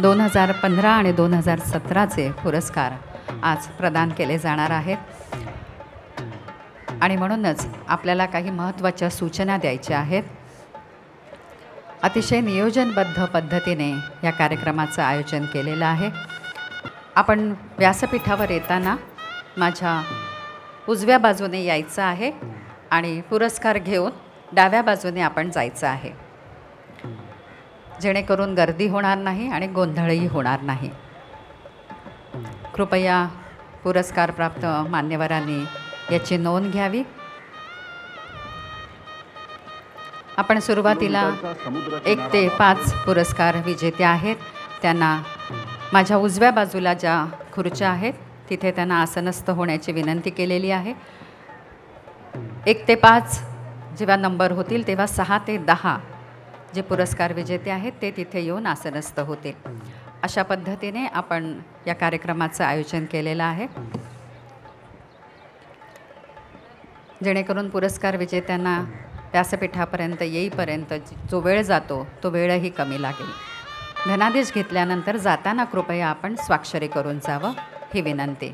दोन 2015 आणि 2017चे पुरस्कार आज प्रदान केले जाणार आहेत आणि म्हणूनच आपल्याला काही महत्त्वाच्या सूचना द्यायच्या आहेत. अतिशय नियोजनबद्ध पद्धतीने या कार्यक्रमाचं आयोजन केलेलं आहे. आपण व्यासपीठावर येताना माझ्या उजव्या बाजूने यायचं आहे आणि पुरस्कार घेऊन डाव्या बाजूने आपण जायचं आहे, जेणेकरून गर्दी होणार नाही आणि गोंधळही होणार नाही. कृपया पुरस्कारप्राप्त मान्यवरांनी याची नोंद घ्यावी. आपण सुरुवातीला 1 ते 5 पुरस्कार विजेते आहेत. त्यांना माझ्या उजव्या बाजूला ज्या खुर्च्या आहेत तिथे त्यांना आसनस्थ होण्याची विनंती केलेली आहे. 1 ते 5 जेव्हा नंबर होतील तेव्हा 6 ते 10 जे पुरस्कार विजेते आहेत ते तिथे येऊन आसनस्थ होतील. अशा पद्धतीने आपण या कार्यक्रमाचं आयोजन केलेलं आहे, जेणेकरून पुरस्कार विजेत्यांना व्यासपीठापर्यंत येईपर्यंत जो वेळ जातो तो वेळही कमी लागेल. धनादेश घेतल्यानंतर जाताना कृपया आपण स्वाक्षरी करून जावं ही विनंती.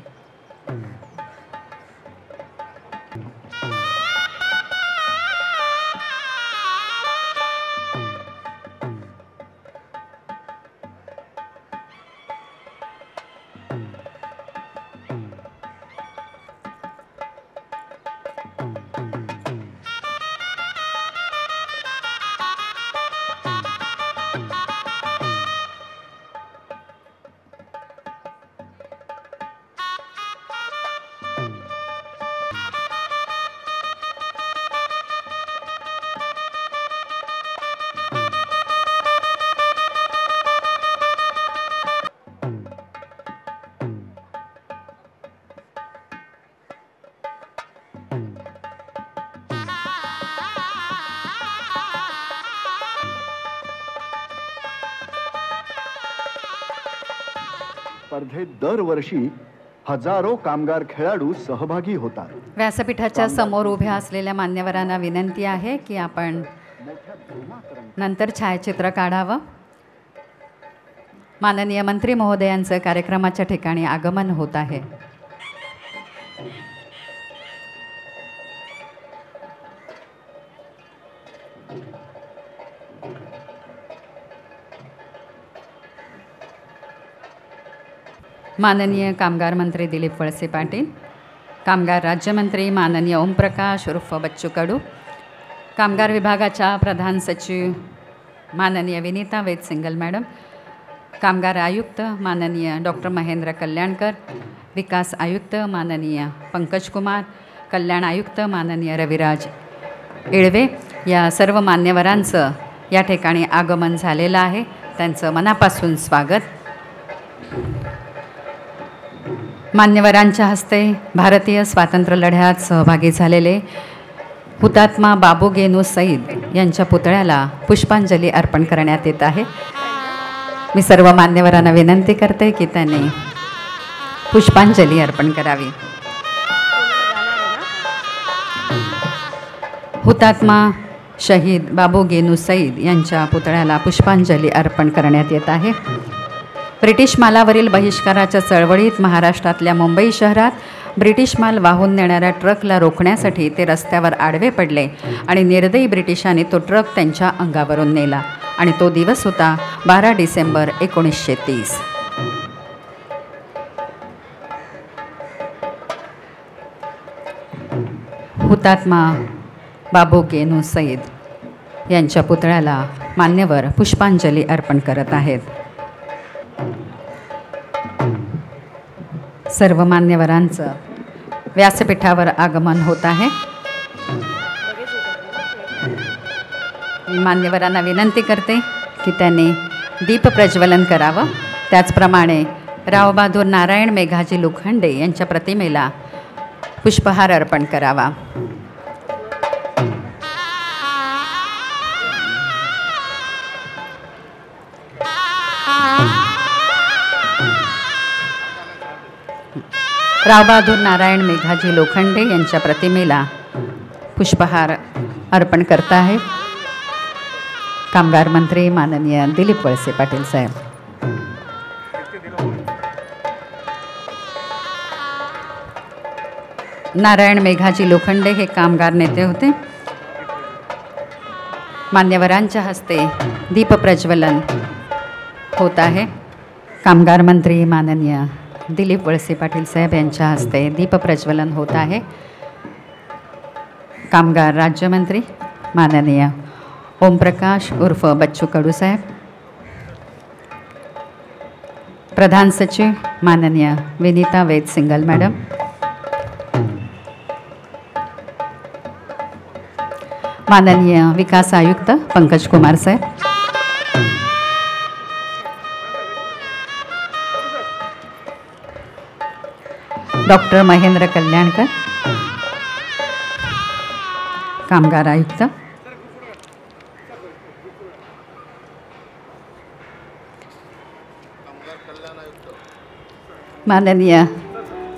स्पर्धेत दरवर्षी हजारो कामगार खेळाडू सहभागी होतात. व्यासपीठाच्या समोर उभ्या असलेल्या मान्यवरांना विनंती आहे की आपण नंतर छायाचित्र काढावं. माननीय मंत्री महोदयांचं कार्यक्रमाच्या ठिकाणी आगमन होत आहे. माननीय कामगार मंत्री दिलीप वळसे पाटील, कामगार राज्यमंत्री माननीय ओमप्रकाश उर्फ बच्चू कडू, कामगार विभागाच्या प्रधान सचिव माननीय विनीता वेदसिंगल मॅडम, कामगार आयुक्त माननीय डॉक्टर महेंद्र कल्याणकर, विकास आयुक्त माननीय पंकज कुमार, कल्याण आयुक्त माननीय रविराज इळवे, या सर्व मान्यवरांचं या ठिकाणी आगमन झालेलं आहे. त्यांचं मनापासून स्वागत. मान्यवरांच्या हस्ते भारतीय स्वातंत्र्य लढ्यात सहभागी झालेले हुतात्मा बाबू गेनू सईद यांच्या पुतळ्याला पुष्पांजली अर्पण करण्यात येत आहे. मी सर्व मान्यवरांना विनंती करते की त्यांनी पुष्पांजली अर्पण करावी. हुतात्मा शहीद बाबू गेनू सईद यांच्या पुतळ्याला पुष्पांजली अर्पण करण्यात येत आहे. ब्रिटिश मालावरील बहिष्काराच्या चळवळीत महाराष्ट्रातल्या मुंबई शहरात ब्रिटिश माल वाहून नेणाऱ्या ट्रकला रोखण्यासाठी ते रस्त्यावर आडवे पडले आणि निर्दयी ब्रिटिशांनी तो ट्रक त्यांच्या अंगावरून नेला आणि तो दिवस होता 12 डिसेंबर 1930. हुतात्मा बाबू गेनू सईद यांच्या पुतळ्याला मान्यवर पुष्पांजली अर्पण करत आहेत. सर्व मान्यवरांचं व्यासपीठावर आगमन होत आहे. मान्यवरांना विनंती करते की त्यांनी दीप प्रज्वलन करावं. त्याचप्रमाणे रावबहादूर नारायण मेघाजी लोखंडे यांच्या प्रतिमेला पुष्पहार अर्पण करावा. रावबहादूर नारायण मेघाजी लोखंडे यांच्या प्रतिमेला पुष्पहार अर्पण करत आहेत कामगार मंत्री माननीय दिलीप वळसे पाटील साहेब. नारायण मेघाजी लोखंडे हे कामगार नेते होते. मान्यवरांच्या हस्ते दीप प्रज्वलन होत आहे. कामगार मंत्री माननीय दिलीप वळसे पाटील साहेब यांच्या हस्ते दीप प्रज्वलन होत आहे. कामगार राज्यमंत्री माननीय ओमप्रकाश उर्फ बच्चू कडू साहेब, प्रधान सचिव माननीय विनीता वेद सिंगल मॅडम, माननीय विकास आयुक्त पंकज कुमार साहेब, डॉक्टर महेंद्र कल्याणकर कामगार आयुक्त, माननीय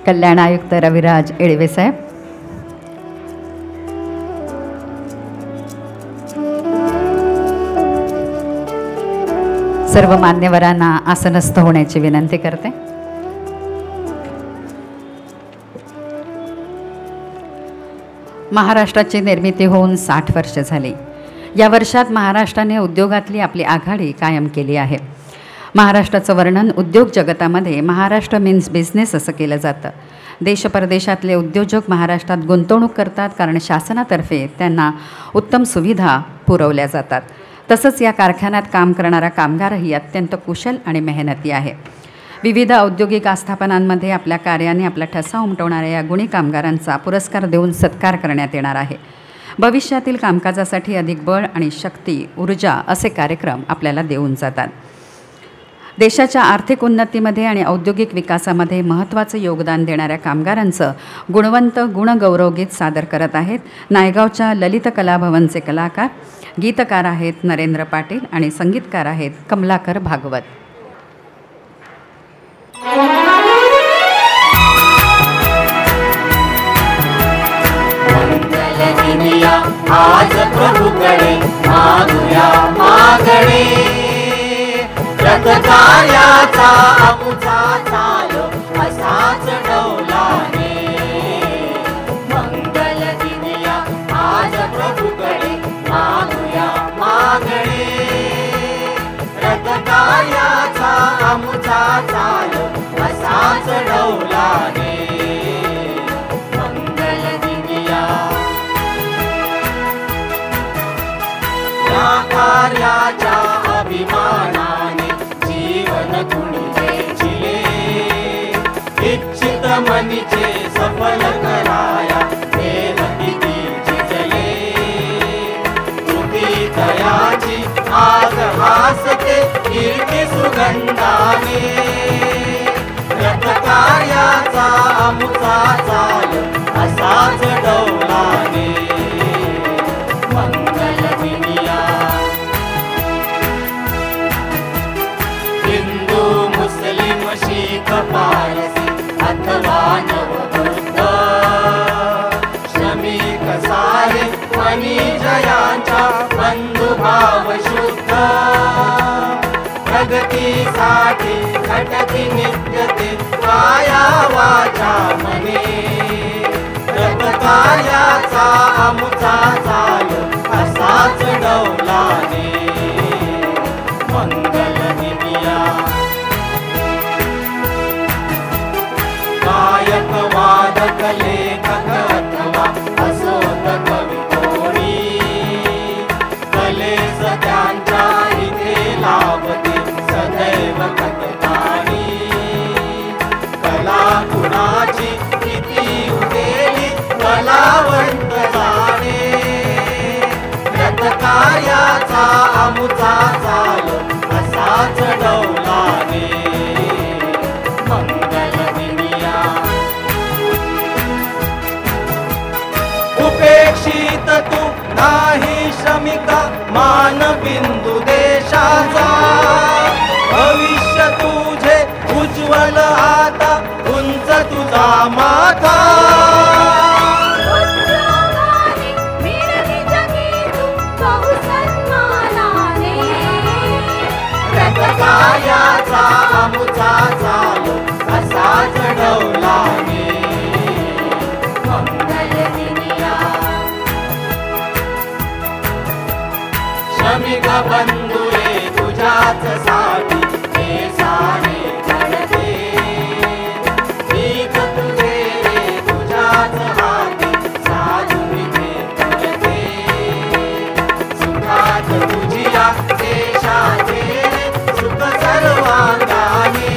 कल्याण आयुक्त रविराज येळवे साहेब, सर्व मान्यवरांना आसनस्थ होण्याची विनंती करते. महाराष्ट्राची निर्मिती होऊन 60 वर्ष झाली. या वर्षात महाराष्ट्राने उद्योगातली आपली आघाडी कायम केली आहे. महाराष्ट्राचं वर्णन उद्योग जगतामध्ये महाराष्ट्र मीन्स बिझनेस असं केलं जातं. देश परदेशातले उद्योजक महाराष्ट्रात गुंतवणूक करतात कारण शासनातर्फे त्यांना उत्तम सुविधा पुरवल्या जातात. तसंच या कारखान्यात काम करणारा कामगारही अत्यंत कुशल आणि मेहनती आहे. विविध औद्योगिक आस्थापनांमध्ये आपल्या कार्याने आपला ठसा उमटवणाऱ्या या गुणी कामगारांचा पुरस्कार देऊन सत्कार करण्यात येणार आहे. भविष्यातील कामकाजासाठी अधिक बळ आणि शक्ती, ऊर्जा असे कार्यक्रम आपल्याला देऊन जातात. देशाच्या आर्थिक उन्नतीमध्ये आणि औद्योगिक विकासामध्ये महत्त्वाचं योगदान देणाऱ्या कामगारांचं गुणवंत गुणगौरवगीत सादर करत आहेत नायगावच्या ललित कला भवनचे कलाकार. गीतकार आहेत नरेंद्र पाटील आणि संगीतकार आहेत कमलाकर भागवत. आज प्रभूकडे मागूया मागणे, रथकार्याचा आमचा चालो असाच डौलाने. मंगल दिनिया आज प्रभूकडे मागूया मागणे, रथकार्याचा आमचा चालो असाच डौलाने. कार्याच्या अभिमानाने जीवन तुझे जिले, इच्छित मनीचे सफल कराया देव किती झिजले. तुझी दयाची आज हासते कीर्ती सुगंधाने, रथ कार्याचा आमचा चाल असाच डौलाने. मंगल दिनिया हिंदू मुस्लिम शीख पारसी अथवा नवबुद्ध, श्रमिक सारे मनीजयांचा बंधुभाव शुद्ध. प्रगतीसाठी झटती नित्यते काया वाचा मने, रथ कार्याचा आमचा चाल असाच डौलाने. मंगल दिनिया गायक वादक लेखक अथवा असोत कवी कोणी, कलेस त्यांच्या इथे लाभते सदैव कथानी. कला कुणाची किती उदेली कलावंत जाणे, रथ कार्याचा आमुचा चालो असाच डौलाने मंगल दिनिया उपेक्षित तू नाही श्रमिका मानबिंदू देशाचा भविष्य तुझे उज्ज्वल आता उंच तुझा माथा रथकायाचा आमुचा चालो असाच डौलाने मंगल दिनिया श्रमिक बंधुरे तुझ्याच साठी हे सारे घडते भीक तुझे रे तुझ्याच हाती साधून ते तुझते सुखात तुझिया देशाचे सुख सर्वांगाने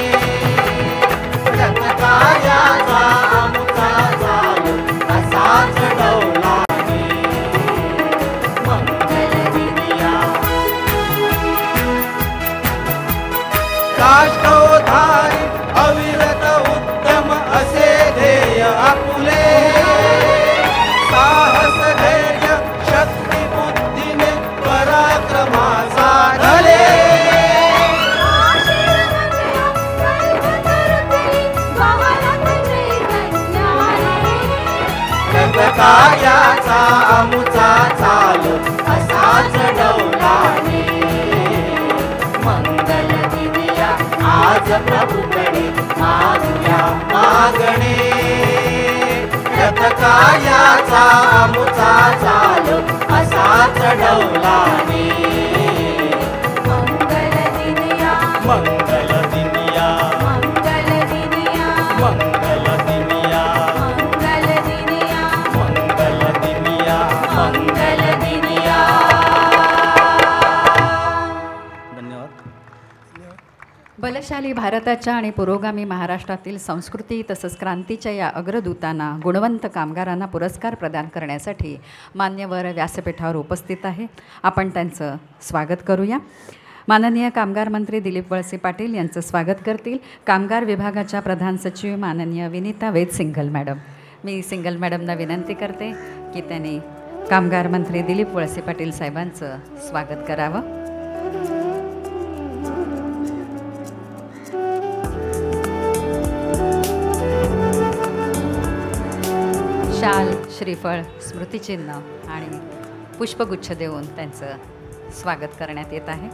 रथकायाचा आमुचा चालो असाच डौलाने मंगल दिनिया राष्ट्रोद्धारी अविरत उत्तम असे ध्येय आपुले साहस धैर्य शक्ती बुद्धीने पराक्रमा साधले रथकायाचा आमुचा चालो असाच डौलाने मंगल दिनिया आज प्रभूकडे मागूया मागणे रथकायाचा आमुचा चालो असाच डौलाने मंगल दिनिया मंगल दिनिया मंगल दिनिया मंगल दिनिया मंगल दिनिया मंगल दिनिया मंगल दिनिया धन्यवाद बलशाली भारताच्या आणि पुरोगामी महाराष्ट्रातील संस्कृती तसंच क्रांतीच्या या अग्रदूतांना गुणवंत कामगारांना पुरस्कार प्रदान करण्यासाठी मान्यवर व्यासपीठावर उपस्थित आहे. आपण त्यांचं स्वागत करूया. माननीय कामगार मंत्री दिलीप वळसे पाटील यांचं स्वागत करतील कामगार विभागाच्या प्रधान सचिव माननीय विनीता वेद सिंघल मॅडम. मी सिंघल मॅडमना विनंती करते की त्यांनी कामगार मंत्री दिलीप वळसे पाटील साहेबांचं स्वागत करावं. शाल, श्रीफळ, स्मृतिचिन्ह आणि पुष्पगुच्छ देऊन त्यांचं स्वागत करण्यात येत आहे.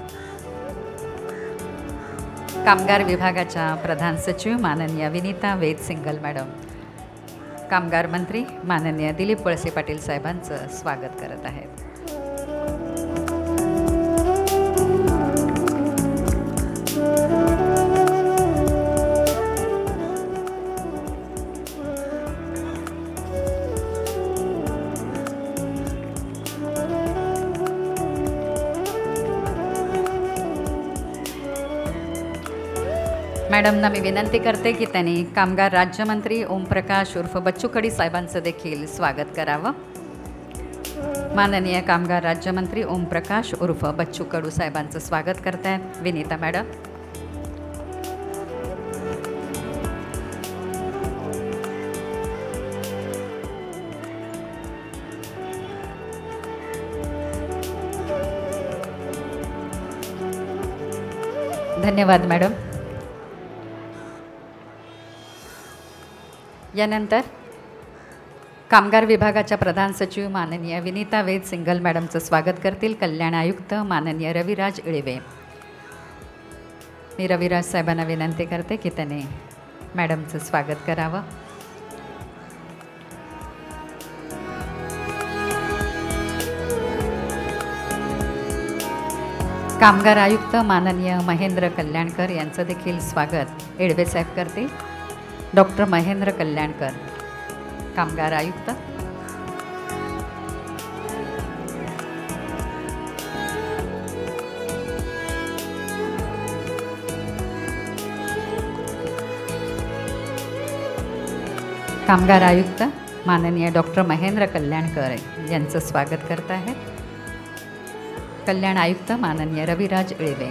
कामगार विभागाच्या प्रधान सचिव माननीय विनीता वेद सिंघल मॅडम कामगार मंत्री माननीय दिलीप वळसे पाटील साहेबांचं स्वागत करत आहेत. मॅडमना मी विनंती करते की त्यांनी कामगार राज्यमंत्री ओमप्रकाश उर्फ बच्चू कडू साहेबांचं देखील स्वागत करावं. माननीय कामगार राज्यमंत्री ओमप्रकाश उर्फ बच्चू कडू साहेबांचं स्वागत करतायत विनीता मॅडम. धन्यवाद मॅडम. यानंतर कामगार विभागाच्या प्रधान सचिव माननीय विनीता वेद सिंघल मॅडमचं स्वागत करतील कल्याण आयुक्त माननीय रविराज इळवे. मी रविराज साहेबांना विनंती करते की त्यांनी मॅडमचं स्वागत करावं. कामगार आयुक्त माननीय महेंद्र कल्याणकर यांचं देखील स्वागत इळवे साहेब करतील. डॉक्टर महेंद्र कल्याणकर कामगार आयुक्त. कामगार आयुक्त माननीय डॉक्टर महेंद्र कल्याणकर यांचं स्वागत करत आहेत. कल्याण आयुक्त माननीय रविराज इळवे.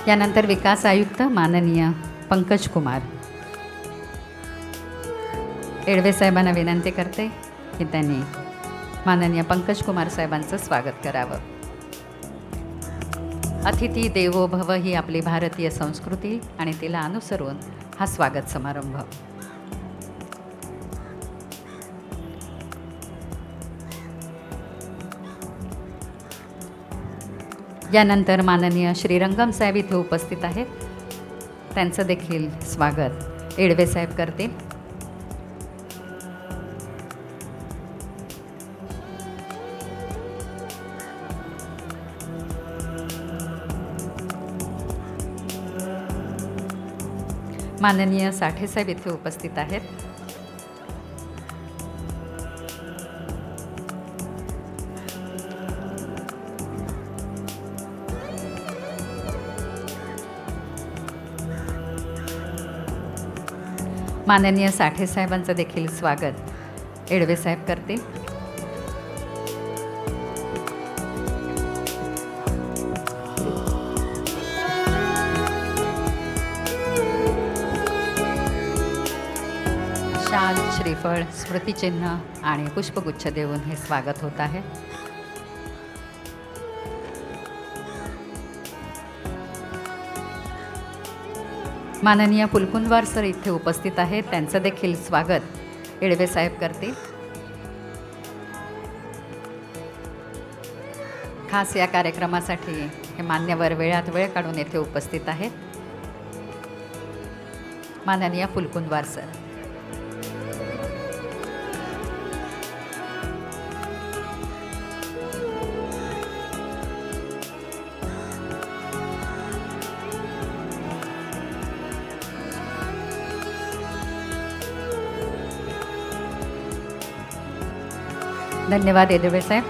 यानंतर विकास आयुक्त माननीय पंकज कुमार. इळवे साहेबांना विनंती करते की त्यांनी माननीय पंकज कुमार साहेबांचं स्वागत करावं. अतिथी देवो भव ही आपली भारतीय संस्कृती आणि तिला अनुसरून हा स्वागत समारंभ. यानंतर माननीय श्रीरंगम साहेब इथे उपस्थित आहेत. त्यांचं देखील स्वागत इळवे साहेब करतील. माननीय साठे साहेब इथे उपस्थित आहेत. माननीय साठे साहेबांचं देखील स्वागत इळवे साहेब करतील. शाल, श्रीफळ, स्मृतिचिन्ह आणि पुष्पगुच्छ देऊन हे स्वागत होत आहे. माननीय फुलकुंदवार सर इथे उपस्थित आहेत. त्यांचं देखील स्वागत इळवे साहेब करतील. खास या कार्यक्रमासाठी हे मान्यवर वेळात वेळ काढून येथे उपस्थित आहेत. माननीय फुलकुंदवार सर. धन्यवाद इळवे साहेब.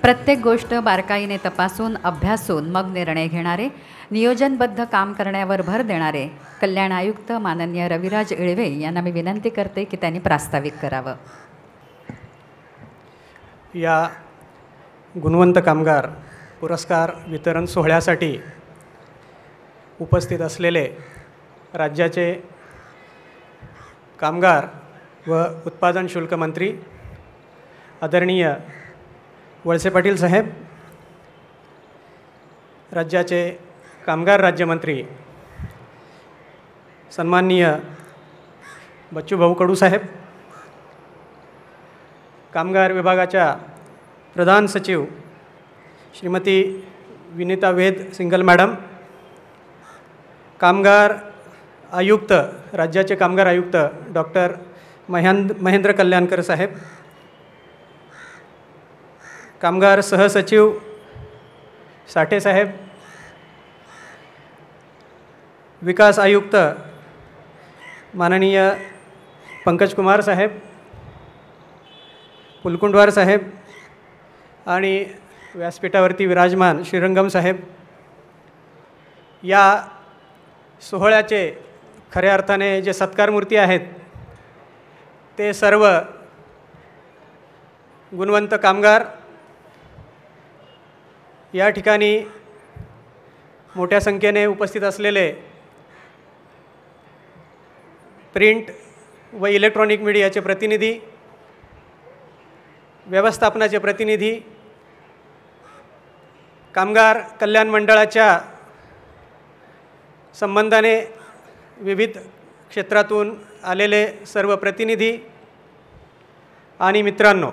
प्रत्येक गोष्ट बारकाईने तपासून अभ्यासून मग निर्णय घेणारे, नियोजनबद्ध काम करण्यावर भर देणारे कल्याण आयुक्त माननीय रविराज इळवे यांना मी विनंती करते की त्यांनी प्रास्ताविक करावं. या गुणवंत कामगार पुरस्कार वितरण सोहळ्यासाठी उपस्थित असलेले राज्याचे कामगार व उत्पादन शुल्क मंत्री आदरणीय वळसे पाटील साहेब, राज्याचे कामगार राज्यमंत्री सन्माननीय बच्चूभाऊ कडू साहेब, कामगार विभागाच्या प्रधान सचिव श्रीमती विनीता वेद सिंगल मॅडम, कामगार आयुक्त राज्याचे कामगार आयुक्त डॉक्टर महेंद्र कल्याणकर साहेब, कामगार सहसचिव साठे साहेब, विकास आयुक्त माननीय पंकज कुमार साहेब, फुलकुंडवार साहेब आणि व्यासपीठावरती विराजमान श्रीरंगम साहेब, या सोहळ्याचे खऱ्या अर्थाने जे सत्कारमूर्ती आहेत ते सर्व गुणवंत कामगार, या ठिकाणी मोठ्या संख्येने उपस्थित असलेले प्रिंट व इलेक्ट्रॉनिक मीडियाचे प्रतिनिधी, व्यवस्थापनाचे प्रतिनिधी, कामगार कल्याण मंडळाच्या संबंधाने विविध क्षेत्रातून आलेले सर्व प्रतिनिधी आणि मित्रांनो,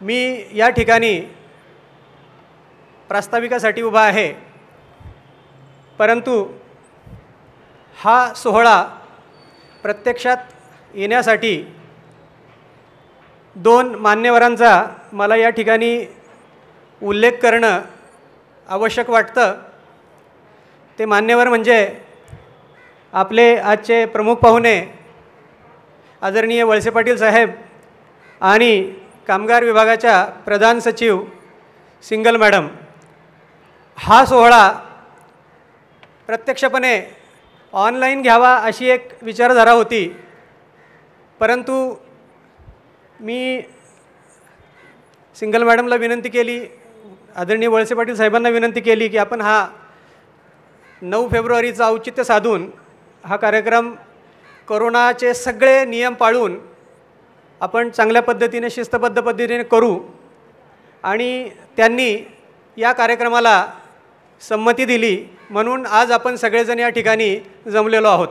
मी या ठिकाणी प्रास्ताविकासाठी उभा आहे, परंतु हा सोहळा प्रत्यक्षात येण्यासाठी दोन मान्यवरांचा मला या ठिकाणी उल्लेख करणं आवश्यक वाटतं. ते मान्यवर म्हणजे आपले आजचे प्रमुख पाहुणे आदरणीय वळसे पाटील साहेब आणि कामगार विभागाच्या प्रधान सचिव सिंगल मॅडम. हा सोहळा प्रत्यक्षपणे ऑनलाईन घ्यावा अशी एक विचारधारा होती, परंतु मी सिंगल मॅडमला विनंती केली, आदरणीय वळसे पाटील साहेबांना विनंती केली की आपण हा 9 फेब्रुवारीचा औचित्य साधून हा कार्यक्रम कोरोनाचे सगळे नियम पाळून आपण चांगल्या पद्धतीने शिस्तबद्ध पद्धतीने करू, आणि त्यांनी या कार्यक्रमाला संमती दिली. म्हणून आज आपण सगळेजण या ठिकाणी जमलेलो आहोत.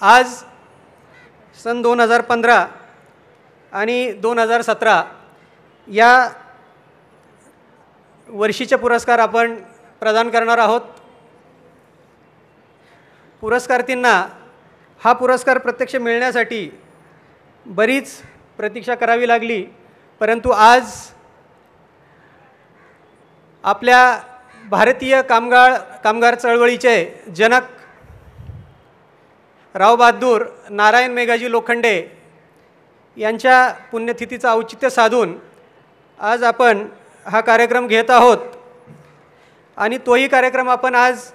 आज सन 2015 आणि 2017 या वर्षीचे पुरस्कार आपण प्रदान करणार आहोत. पुरस्कारार्थींना हा पुरस्कार प्रत्यक्ष मिळण्यासाठी बरीच प्रतीक्षा करावी लागली, परंतु आज आपल्या भारतीय कामगार चळवळीचे जनक राव बहादूर नारायण मेघाजी लोखंडे यांच्या पुण्यतिथीचं औचित्य साधून आज आपण हा कार्यक्रम घेत आहोत. आणि तोही कार्यक्रम आपण आज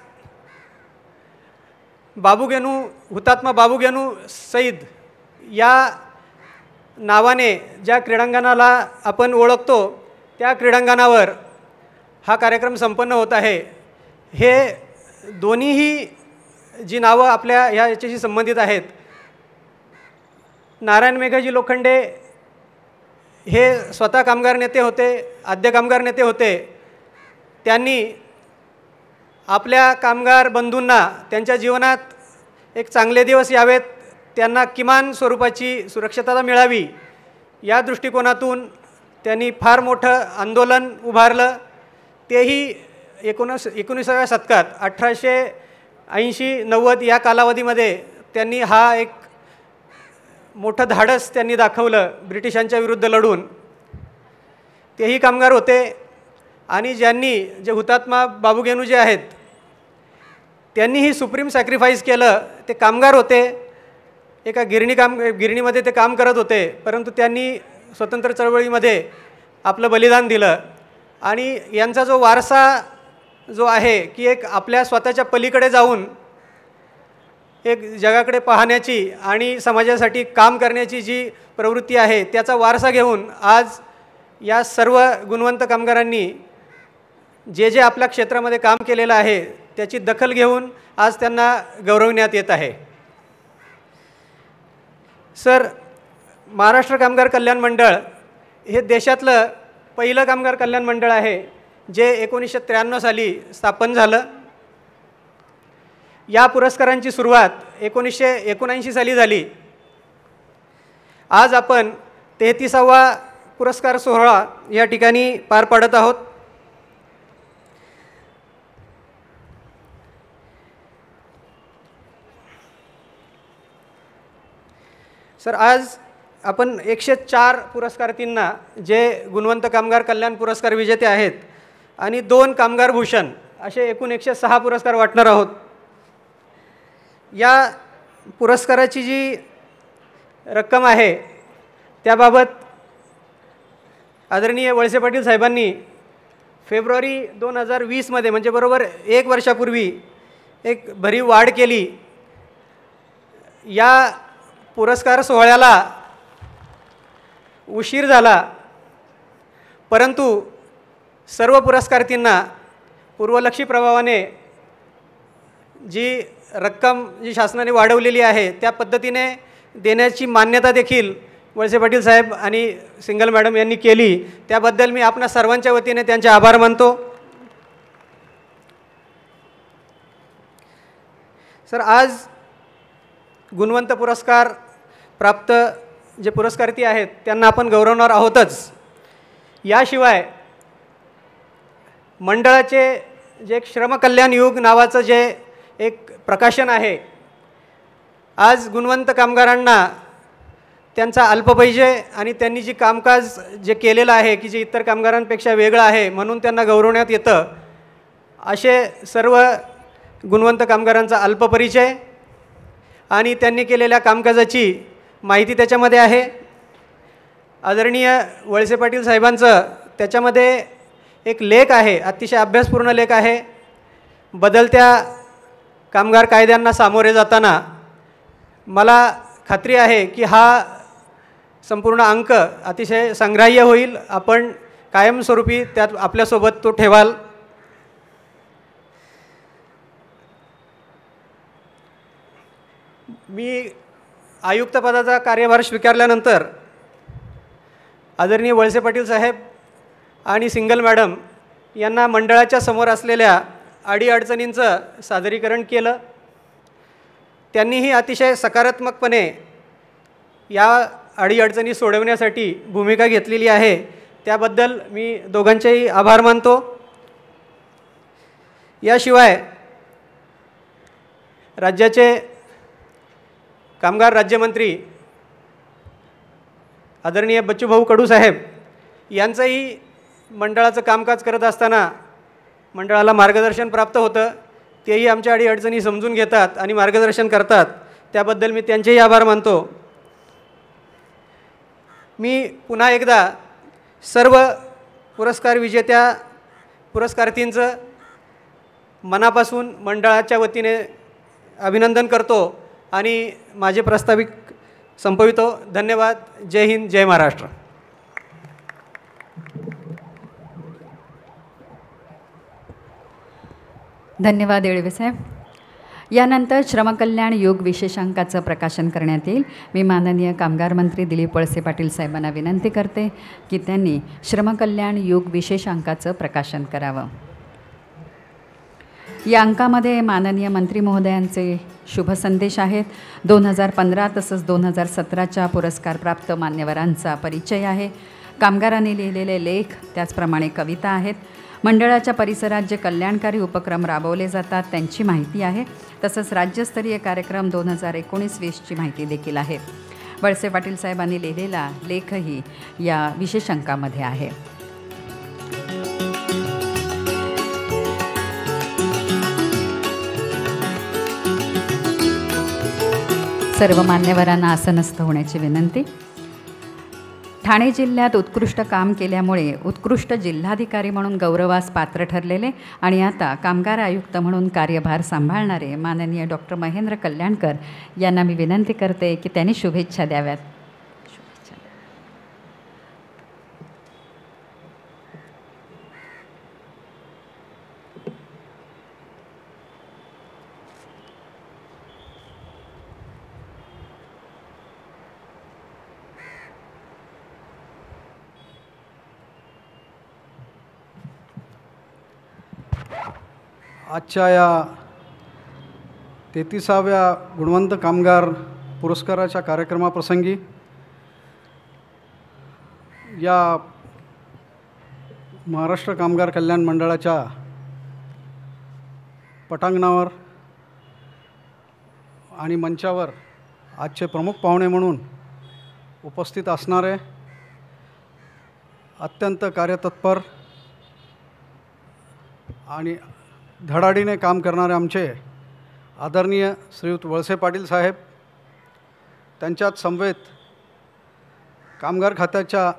हुतात्मा बाबूगेनू सईद या नावाने ज्या क्रीडांगणाला आपण ओळखतो त्या क्रीडांगणावर हा कार्यक्रम संपन्न होत आहे. हे दोन्हीही जी नावं आपल्या याच्याशी संबंधित आहेत, नारायण मेघाजी लोखंडे हे स्वतः कामगार नेते होते, आद्य कामगार नेते होते. त्यांनी आपल्या कामगार बंधूंना त्यांच्या जीवनात एक चांगले दिवस यावेत, त्यांना किमान स्वरूपाची सुरक्षितता मिळावी या दृष्टिकोनातून त्यांनी फार मोठं आंदोलन उभारलं. तेही 19व्या शतकात 1880-90 या कालावधीमध्ये त्यांनी हा एक मोठं धाडस त्यांनी दाखवलं ब्रिटिशांच्या विरुद्ध लढून. तेही कामगार होते. आणि जे हुतात्मा बाबूगेनू जे आहेत त्यांनीही सुप्रीम सॅक्रिफाईस केलं. ते कामगार होते, एका गिरणीमध्ये ते काम करत होते, परंतु त्यांनी स्वतंत्र चळवळीमध्ये आपलं बलिदान दिलं. आणि यांचा जो वारसा जो आहे की एक आपल्या स्वतःच्या पलीकडे जाऊन एक जगाकडे पाहण्याची आणि समाजासाठी काम करण्याची जी प्रवृत्ती आहे त्याचा वारसा घेऊन आज या सर्व गुणवंत कामगारांनी जे आपल्या क्षेत्रामध्ये काम केलेलं आहे त्याची दखल घेऊन आज त्यांना गौरवण्यात येत आहे. सर, महाराष्ट्र कामगार कल्याण मंडळ हे देशातलं पहिलं कामगार कल्याण मंडळ आहे जे 1993 साली स्थापन झालं. या पुरस्कारांची सुरुवात 1979 साली झाली. आज आपण 33वा पुरस्कार सोहळा या ठिकाणी पार पाडत आहोत. सर, आज आपण 104 पुरस्कारार्थींना जे गुणवंत कामगार कल्याण पुरस्कार विजेते आहेत आणि 2 कामगार भूषण असे एकूण 106 पुरस्कार वाटणार आहोत. या पुरस्काराची जी रक्कम आहे त्याबाबत आदरणीय वळसे पाटील साहेबांनी फेब्रुवारी 2020 म्हणजे बरोबर 1 वर्षापूर्वी एक भरीव वाढ केली. या पुरस्कार सोहळ्याला उशीर झाला, परंतु सर्व पुरस्कारार्थींना पूर्वलक्षी प्रभावाने जी रक्कम शासनाने वाढवलेली आहे त्या पद्धतीने देण्याची मान्यता देखील वळसे पाटील साहेब आणि सिंगल मॅडम यांनी केली. त्याबद्दल मी आपणा सर्वांच्या वतीने त्यांचे आभार मानतो. सर, आज गुणवंत पुरस्कार प्राप्त जे पुरस्कारार्थी आहेत त्यांना आपण गौरवणार आहोतच. याशिवाय मंडळाचे जे एक श्रमकल्याण युग नावाचं जे एक प्रकाशन आहे, आज गुणवंत कामगारांना त्यांचा अल्पपैजे आणि त्यांनी जी कामकाज जे केलेलं आहे की जे इतर कामगारांपेक्षा वेगळं आहे म्हणून त्यांना गौरवण्यात येतं. असे सर्व गुणवंत कामगारांचा अल्पपरिचय आणि त्यांनी केलेल्या कामकाजाची माहिती त्याच्यामध्ये आहे. आदरणीय वळसे पाटील साहेबांचं त्याच्यामध्ये एक लेख आहे, अतिशय अभ्यासपूर्ण लेख आहे. बदलत्या कामगार कायद्यांना सामोरे जाताना मला खात्री आहे की हा संपूर्ण अंक अतिशय संग्राह्य होईल. आपण कायमस्वरूपी त्यात आपल्यासोबत तो ठेवाल. मी आयुक्तपदाचा कार्यभार स्वीकारल्यानंतर आदरणीय वळसे पाटील साहेब आणि सिंगल मॅडम यांना मंडळाच्या समोर असलेल्या अडीअडचणींचं सादरीकरण केलं. त्यांनीही अतिशय सकारात्मकपणे या अडीअडचणी सोडवण्यासाठी भूमिका घेतलेली आहे. त्याबद्दल मी दोघांचेही आभार मानतो. याशिवाय राज्याचे कामगार राज्यमंत्री आदरणीय बच्चूभाऊ कडू साहेब यांचंही मंडळाचं कामकाज करत असताना मंडळाला मार्गदर्शन प्राप्त होतं. तेही आमच्या अडीअडचणी समजून घेतात आणि मार्गदर्शन करतात. त्याबद्दल मी त्यांचेही आभार मानतो. मी पुन्हा एकदा सर्व पुरस्कार विजेत्या पुरस्कार्थींचं मनापासून मंडळाच्या वतीने अभिनंदन करतो आणि माझे प्रास्ताविक संपवितो. धन्यवाद. जय हिंद, जय महाराष्ट्र. धन्यवाद येळवे साहेब. यानंतर श्रमकल्याण योग विशेषांकाचं प्रकाशन करण्यात येईल. मी माननीय कामगार मंत्री दिलीप वळसे पाटील साहेबांना विनंती करते की त्यांनी श्रमकल्याण योग विशेषांकाचं प्रकाशन करावं. या अंकामध्ये माननीय मंत्री महोदयांचे शुभ संदेश आहेत. 2015 तसंच 2017च्या पुरस्कारप्राप्त मान्यवरांचा परिचय आहे. कामगारांनी लिहिलेले लेख, त्याचप्रमाणे कविता आहेत. मंडळाच्या परिसरात जे कल्याणकारी उपक्रम राबवले जातात त्यांची माहिती आहे. तसंच राज्यस्तरीय कार्यक्रम 2019-20ची माहिती देखील आहे. वळसे पाटील साहेबांनी लिहिलेला लेखही या विशेषांकामध्ये आहे. सर्व मान्यवरांना आसनस्थ होण्याची विनंती. ठाणे जिल्ह्यात उत्कृष्ट काम केल्यामुळे उत्कृष्ट जिल्हाधिकारी म्हणून गौरवास पात्र ठरलेले आणि आता कामगार आयुक्त म्हणून कार्यभार सांभाळणारे माननीय डॉक्टर महेंद्र कल्याणकर यांना मी विनंती करते की त्यांनी शुभेच्छा द्याव्यात. आजच्या या 33व्या गुणवंत कामगार पुरस्काराच्या कार्यक्रमाप्रसंगी या महाराष्ट्र कामगार कल्याण मंडळाच्या पटांगणावर आणि मंचावर आजचे प्रमुख पाहुणे म्हणून उपस्थित असणारे अत्यंत कार्यतत्पर आणि धडाडीने काम करणारे आमचे आदरणीय श्रीयुत वळसे पाटील साहेब, त्यांच्यात समवेत कामगार खात्याच्या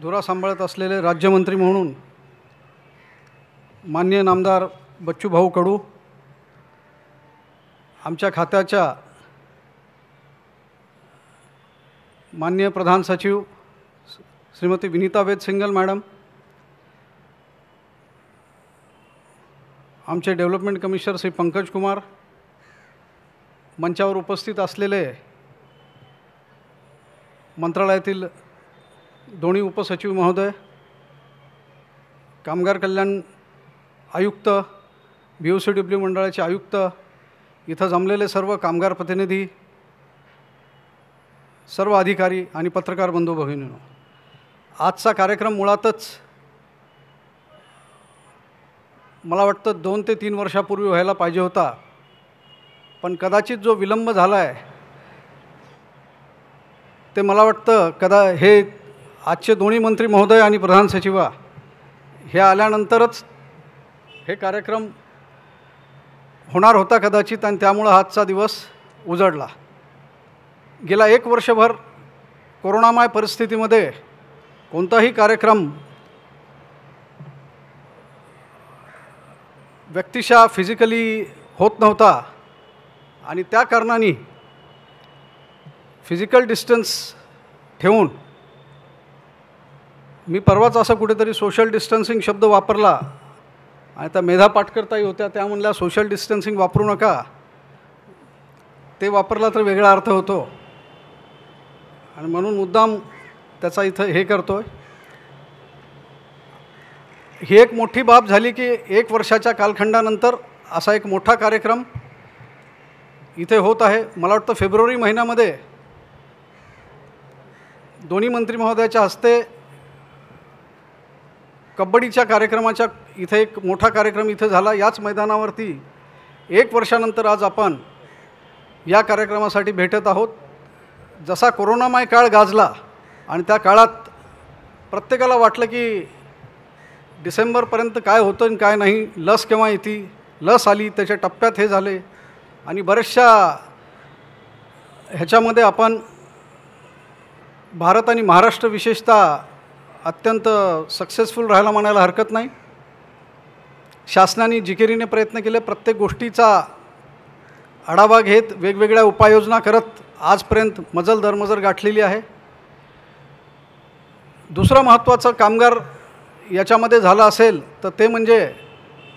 धुरा सांभाळत असलेले राज्यमंत्री म्हणून माननीय नामदार बच्चूभाऊ कडू, आमच्या खात्याच्या माननीय प्रधान सचिव श्रीमती विनीता वेद सिंगल मॅडम, आमचे डेव्हलपमेंट कमिशनर श्री पंकज कुमार, मंचावर उपस्थित असलेले मंत्रालयातील दोन्ही उपसचिव महोदय, कामगार कल्याण आयुक्त, BOCW मंडळाचे आयुक्त, इथं जमलेले सर्व कामगार प्रतिनिधी, सर्व अधिकारी आणि पत्रकार बंधू भगिनींनो, आजचा कार्यक्रम मुळातच मला वाटतं 2 ते 3 वर्षापूर्वी व्हायला पाहिजे होता, पण कदाचित जो विलंब झाला आहे ते मला वाटतं हे आजचे दोन्ही मंत्री महोदय आणि प्रधान सचिवा हे आल्यानंतरच हे कार्यक्रम होणार होता कदाचित, आणि त्यामुळं आजचा दिवस उजडला. गेला 1 वर्षभर कोरोनामय परिस्थितीमध्ये कोणताही कार्यक्रम व्यक्तिशः फिजिकली होत नव्हता आणि त्या कारणाने फिजिकल डिस्टन्स ठेवून मी परवाच असं कुठेतरी सोशल डिस्टन्सिंग शब्द वापरला आणि त्या मेधा पाटकरताही होत्या, त्या म्हणल्या सोशल डिस्टन्सिंग वापरू नका, ते वापरला तर वेगळा अर्थ होतो आणि म्हणून मुद्दाम त्याचा इथं हे करतो आहे. ही एक मोठी बाब झाली की 1 वर्षाच्या कालखंडानंतर असा एक मोठा कार्यक्रम इथे होत आहे. मला वाटतं फेब्रुवारी महिन्यामध्ये दोन्ही मंत्री महोदयाच्या हस्ते कबड्डीच्या कार्यक्रमाच्या इथे एक मोठा कार्यक्रम इथे झाला. याच मैदानावरती 1 वर्षानंतर आज आपण या कार्यक्रमासाठी भेटत आहोत. जसा कोरोनामय काळ गाजला आणि त्या काळात प्रत्येकाला वाटलं की डिसेंबरपर्यंत काय होतं आणि काय नाही, लस केव्हा येते, लस आली, त्याच्या टप्प्यात हे झाले आणि बऱ्याचशा ह्याच्यामध्ये आपण भारत आणि महाराष्ट्र विशेषतः अत्यंत सक्सेसफुल राहायला म्हणायला हरकत नाही. शासनाने जिकिरीने प्रयत्न केले, प्रत्येक गोष्टीचा आढावा घेत वेगवेगळ्या उपाययोजना करत आजपर्यंत मजल दरमजल गाठलेली आहे. दुसरं महत्त्वाचं कामगार याच्यामध्ये झालं असेल तर ते म्हणजे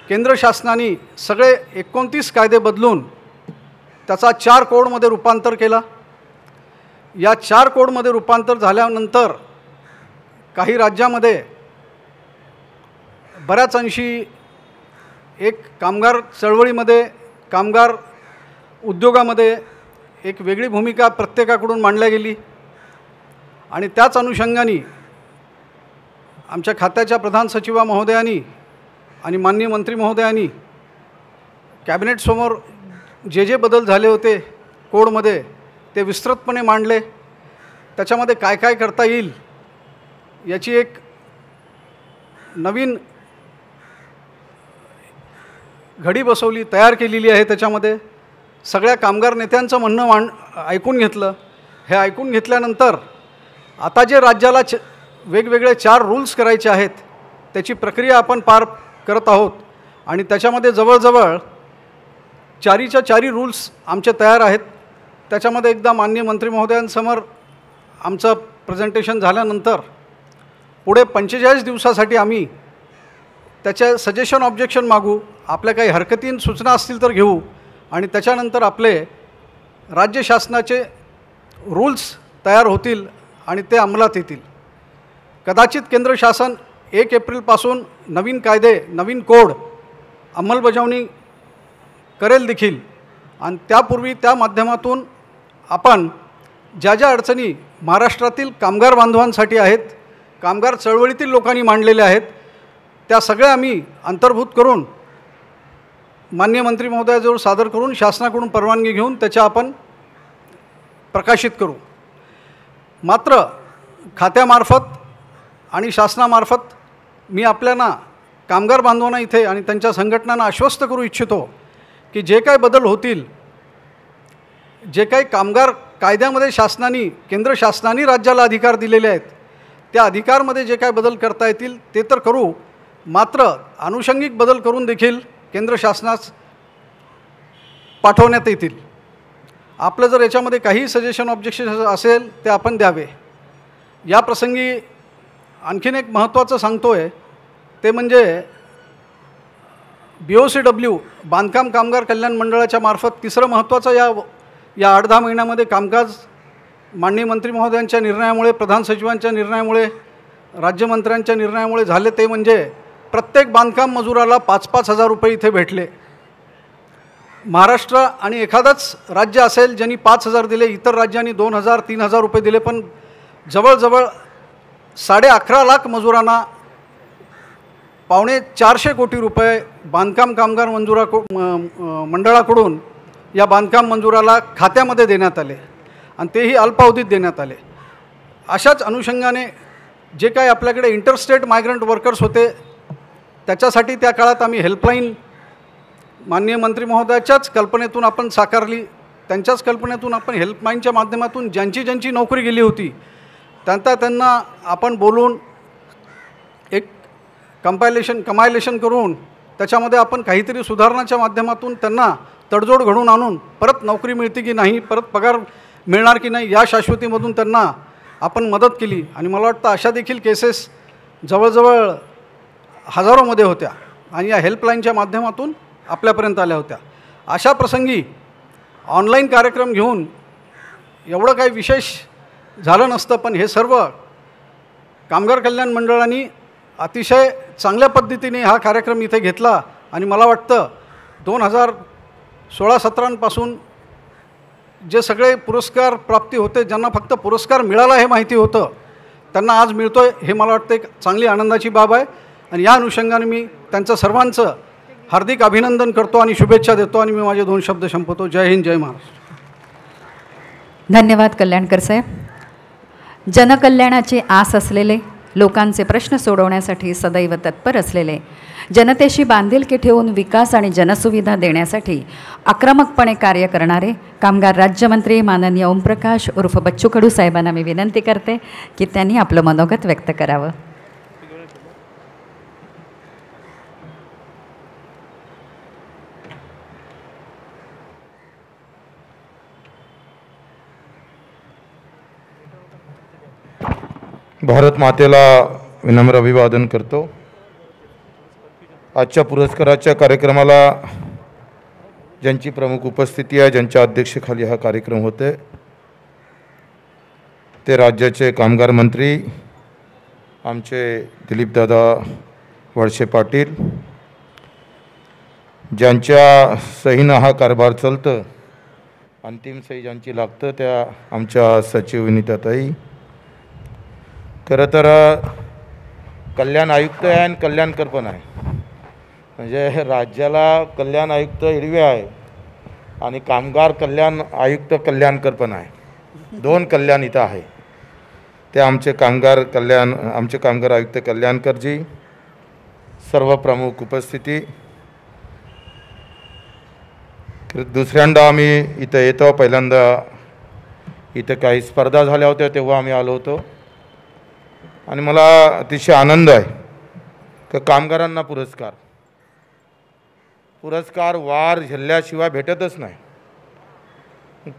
केंद्र शासनाने सगळे 29 कायदे बदलून त्याचा 4 कोडमध्ये रूपांतर केला. या 4 कोडमध्ये रूपांतर झाल्यानंतर काही राज्यामध्ये बऱ्याच अंशी एक कामगार चळवळीमध्ये, कामगार उद्योगामध्ये एक वेगळी भूमिका प्रत्येकाकडून मांडल्या गेली आणि त्याच अनुषंगाने आमच्या खात्याच्या प्रधान सचिवा महोदयांनी आणि माननीय मंत्री महोदयांनी कॅबिनेटसमोर जे बदल झाले होते कोडमध्ये ते विस्तृतपणे मांडले. त्याच्यामध्ये काय काय करता येईल याची एक नवीन घडी बसवली, तयार केलेली आहे. त्याच्यामध्ये सगळ्या कामगार नेत्यांचं म्हणणं ऐकून घेतलं. हे ऐकून घेतल्यानंतर आता जे राज्याला वेगवेगळे 4 रूल्स करायचे आहेत त्याची प्रक्रिया आपण पार करत आहोत आणि त्याच्यामध्ये जवळजवळ 4च्या 4 रूल्स आमचे तयार आहेत. त्याच्यामध्ये एकदा माननीय मंत्री महोदयांसमोर आमचं प्रेझेंटेशन झाल्यानंतर पुढे 45 दिवसासाठी आम्ही त्याच्या सजेशन ऑब्जेक्शन मागू, आपल्या काही हरकती सूचना असतील तर घेऊ आणि त्याच्यानंतर आपले राज्य शासनाचे रूल्स तयार होतील आणि ते अंमलात येतील. कदाचित केंद्र शासन 1 एप्रिलपासून नवीन कायदे, नवीन कोड अंमलबजावणी करेल देखील आणि त्यापूर्वी त्या माध्यमातून आपण ज्या ज्या अडचणी महाराष्ट्रातील कामगार बांधवांसाठी आहेत, कामगार चळवळीतील लोकांनी मांडलेल्या आहेत, त्या सगळ्या आम्ही अंतर्भूत करून माननीय मंत्री महोदयाजवळ सादर करून शासनाकडून परवानगी घेऊन त्याच्या आपण प्रकाशित करू. मात्र खात्यामार्फत आणि शासनामार्फत मी आपल्याला कामगार बांधवांना इथे आणि त्यांच्या संघटनांना आश्वस्त करू इच्छितो की जे काही बदल होतील, जे काही कामगार कायद्यामध्ये शासनाने, केंद्र शासनाने राज्याला अधिकार दिलेले आहेत, त्या अधिकारमध्ये जे काय बदल करता येतील ते तर करू, मात्र आनुषंगिक बदल करून देखील केंद्र शासनास पाठवण्यात येतील. आपलं जर याच्यामध्ये काही सजेशन ऑब्जेक्शन असेल ते आपण द्यावे. या प्रसंगी आणखीन एक महत्त्वाचं सांगतो आहे ते म्हणजे BOCW बांधकाम कामगार कल्याण मंडळाच्या मार्फत तिसरं महत्त्वाचं या 8-10 महिन्यामध्ये कामकाज माननीय मंत्री महोदयांच्या निर्णयामुळे, प्रधान सचिवांच्या निर्णयामुळे, राज्यमंत्र्यांच्या निर्णयामुळे झाले ते म्हणजे प्रत्येक बांधकाम मजुराला 5-5 हजार रुपये इथे भेटले. महाराष्ट्र आणि एखादंच राज्य असेल ज्यांनी 5,000 दिले, इतर राज्यांनी 2,000-3,000 रुपये दिले, पण जवळजवळ 11.5 लाख मजुरांना 450 कोटी रुपये बांधकाम कामगार मंडळाकडून या बांधकाम मजुराला खात्यामध्ये देण्यात आले आणि तेही अल्पावधीत देण्यात आले. अशाच अनुषंगाने जे काही आपल्याकडे इंटरस्टेट मायग्रंट वर्कर्स होते त्याच्यासाठी त्या काळात आम्ही हेल्पलाईन माननीय मंत्री महोदयाच्याच कल्पनेतून आपण साकारली. त्यांच्याच कल्पनेतून आपण हेल्पलाईनच्या माध्यमातून ज्यांची नोकरी गेली होती त्यांना आपण बोलून कंपायलेशन करून त्याच्यामध्ये आपण काहीतरी सुधारणाच्या माध्यमातून त्यांना तडजोड घडवून आणून परत नोकरी मिळते की नाही, परत पगार मिळणार की नाही, या शाश्वतीमधून त्यांना आपण मदत केली. आणि मला वाटतं अशा देखील केसेस जवळजवळ हजारोमध्ये होत्या आणि या हेल्पलाईनच्या माध्यमातून आपल्यापर्यंत आल्या होत्या. अशा प्रसंगी ऑनलाईन कार्यक्रम घेऊन एवढं काही विशेष झालं नसतं, पण हे सर्व कामगार कल्याण मंडळाने अतिशय चांगल्या पद्धतीने हा कार्यक्रम इथे घेतला. आणि मला वाटतं 2016-17पासून जे सगळे पुरस्कार प्राप्ती होते, ज्यांना फक्त पुरस्कार मिळाला हे माहिती होतं, त्यांना आज मिळतो आहे, हे मला वाटतं एक चांगली आनंदाची बाब आहे. आणि या अनुषंगाने मी त्यांचं सर्वांचं हार्दिक अभिनंदन करतो आणि शुभेच्छा देतो आणि मी माझे 2 शब्द संपवतो. जय हिंद, जय महाराष्ट्र. धन्यवाद कल्याणकर साहेब. जनकल्याणाची आस असलेले, लोकांचे प्रश्न सोडवण्यासाठी सदैव तत्पर असलेले, जनतेशी बांधिलकी ठेवून विकास आणि जनसुविधा देण्यासाठी आक्रमकपणे कार्य करणारे कामगार राज्यमंत्री माननीय ओमप्रकाश उर्फ बच्चू कडू साहेबांना मी विनंती करते की त्यांनी आपलं मनोगत व्यक्त करावं. भारत मातेला विनम्र अभिवादन करतो. आजच्या पुरस्काराच्या कार्यक्रमाला ज्यांची प्रमुख उपस्थिती आहे, ज्यांच्या अध्यक्षतेखाली हा कार्यक्रम होते, ते राज्याचे कामगार मंत्री आमचे दिलीपदादा वळसे पाटील, ज्यांच्या सहीनं हा कारभार चालतं, अंतिम सही ज्यांची लागतं त्या आमच्या सचिव विनीताताई. खरं तर कल्याण आयुक्त आहे आणि कल्याणकर पण आहे, म्हणजे राज्याला कल्याण आयुक्त हिरवे आहे आणि कामगार कल्याण आयुक्त कल्याणकर पण आहे. 2 कल्याण इथं आहे. ते आमचे कामगार आयुक्त कल्याणकरजी, सर्व प्रमुख उपस्थिती. दुसऱ्यांदा आम्ही इथं येतो. पहिल्यांदा इथं काही स्पर्धा झाल्या होत्या तेव्हा आम्ही आलो होतो आणि मला अतिशय आनंद आहे की कामगारांना पुरस्कार वार झेलल्याशिवाय भेटतच नाही.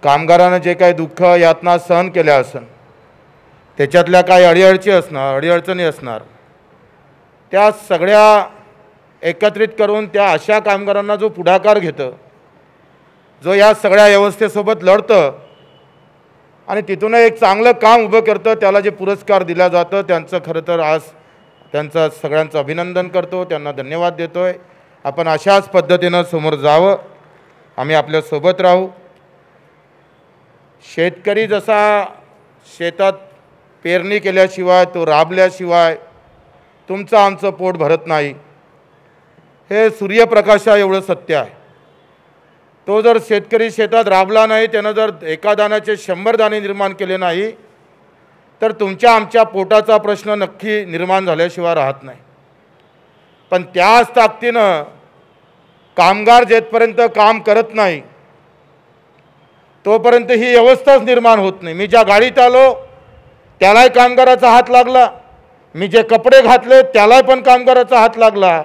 कामगारांना जे काही दुःख यातना सहन केल्या असन, त्याच्यातल्या काही अडीअडचणी असणार, त्या सगळ्या एकत्रित करून त्या अशा कामगारांना जो पुढाकार घेतं, जो या सगळ्या व्यवस्थेसोबत लढतं आणि तिथून एक चांगलं काम उभं करतं, त्याला जे पुरस्कार दिला जातं, त्यांचं खरं तर आज त्यांचं सगळ्यांचं अभिनंदन करतो, त्यांना धन्यवाद देतो आहे. आपण अशाच पद्धतीनं समोर जावं, आम्ही आपल्यासोबत राहू. शेतकरी जसा शेतात पेरणी केल्याशिवाय, तो राबल्याशिवाय तुमचं आमचं पोट भरत नाही, हे सूर्यप्रकाशा एवढं सत्य आहे. तो जर शेतकरी शेतात राबला नाही, त्यानं जर एका दाण्याचे 100 दाणे निर्माण केले नाही, तर तुमच्या आमच्या पोटाचा प्रश्न नक्की निर्माण झाल्याशिवाय राहत नाही. पण त्याच ताकदीनं कामगार जेथपर्यंत काम करत नाही तोपर्यंत ही व्यवस्थाच निर्माण होत नाही. मी ज्या गाडीत आलो त्यालाही कामगाराचा हात लागला, मी जे कपडे घातले त्यालाही पण कामगाराचा हात लागला,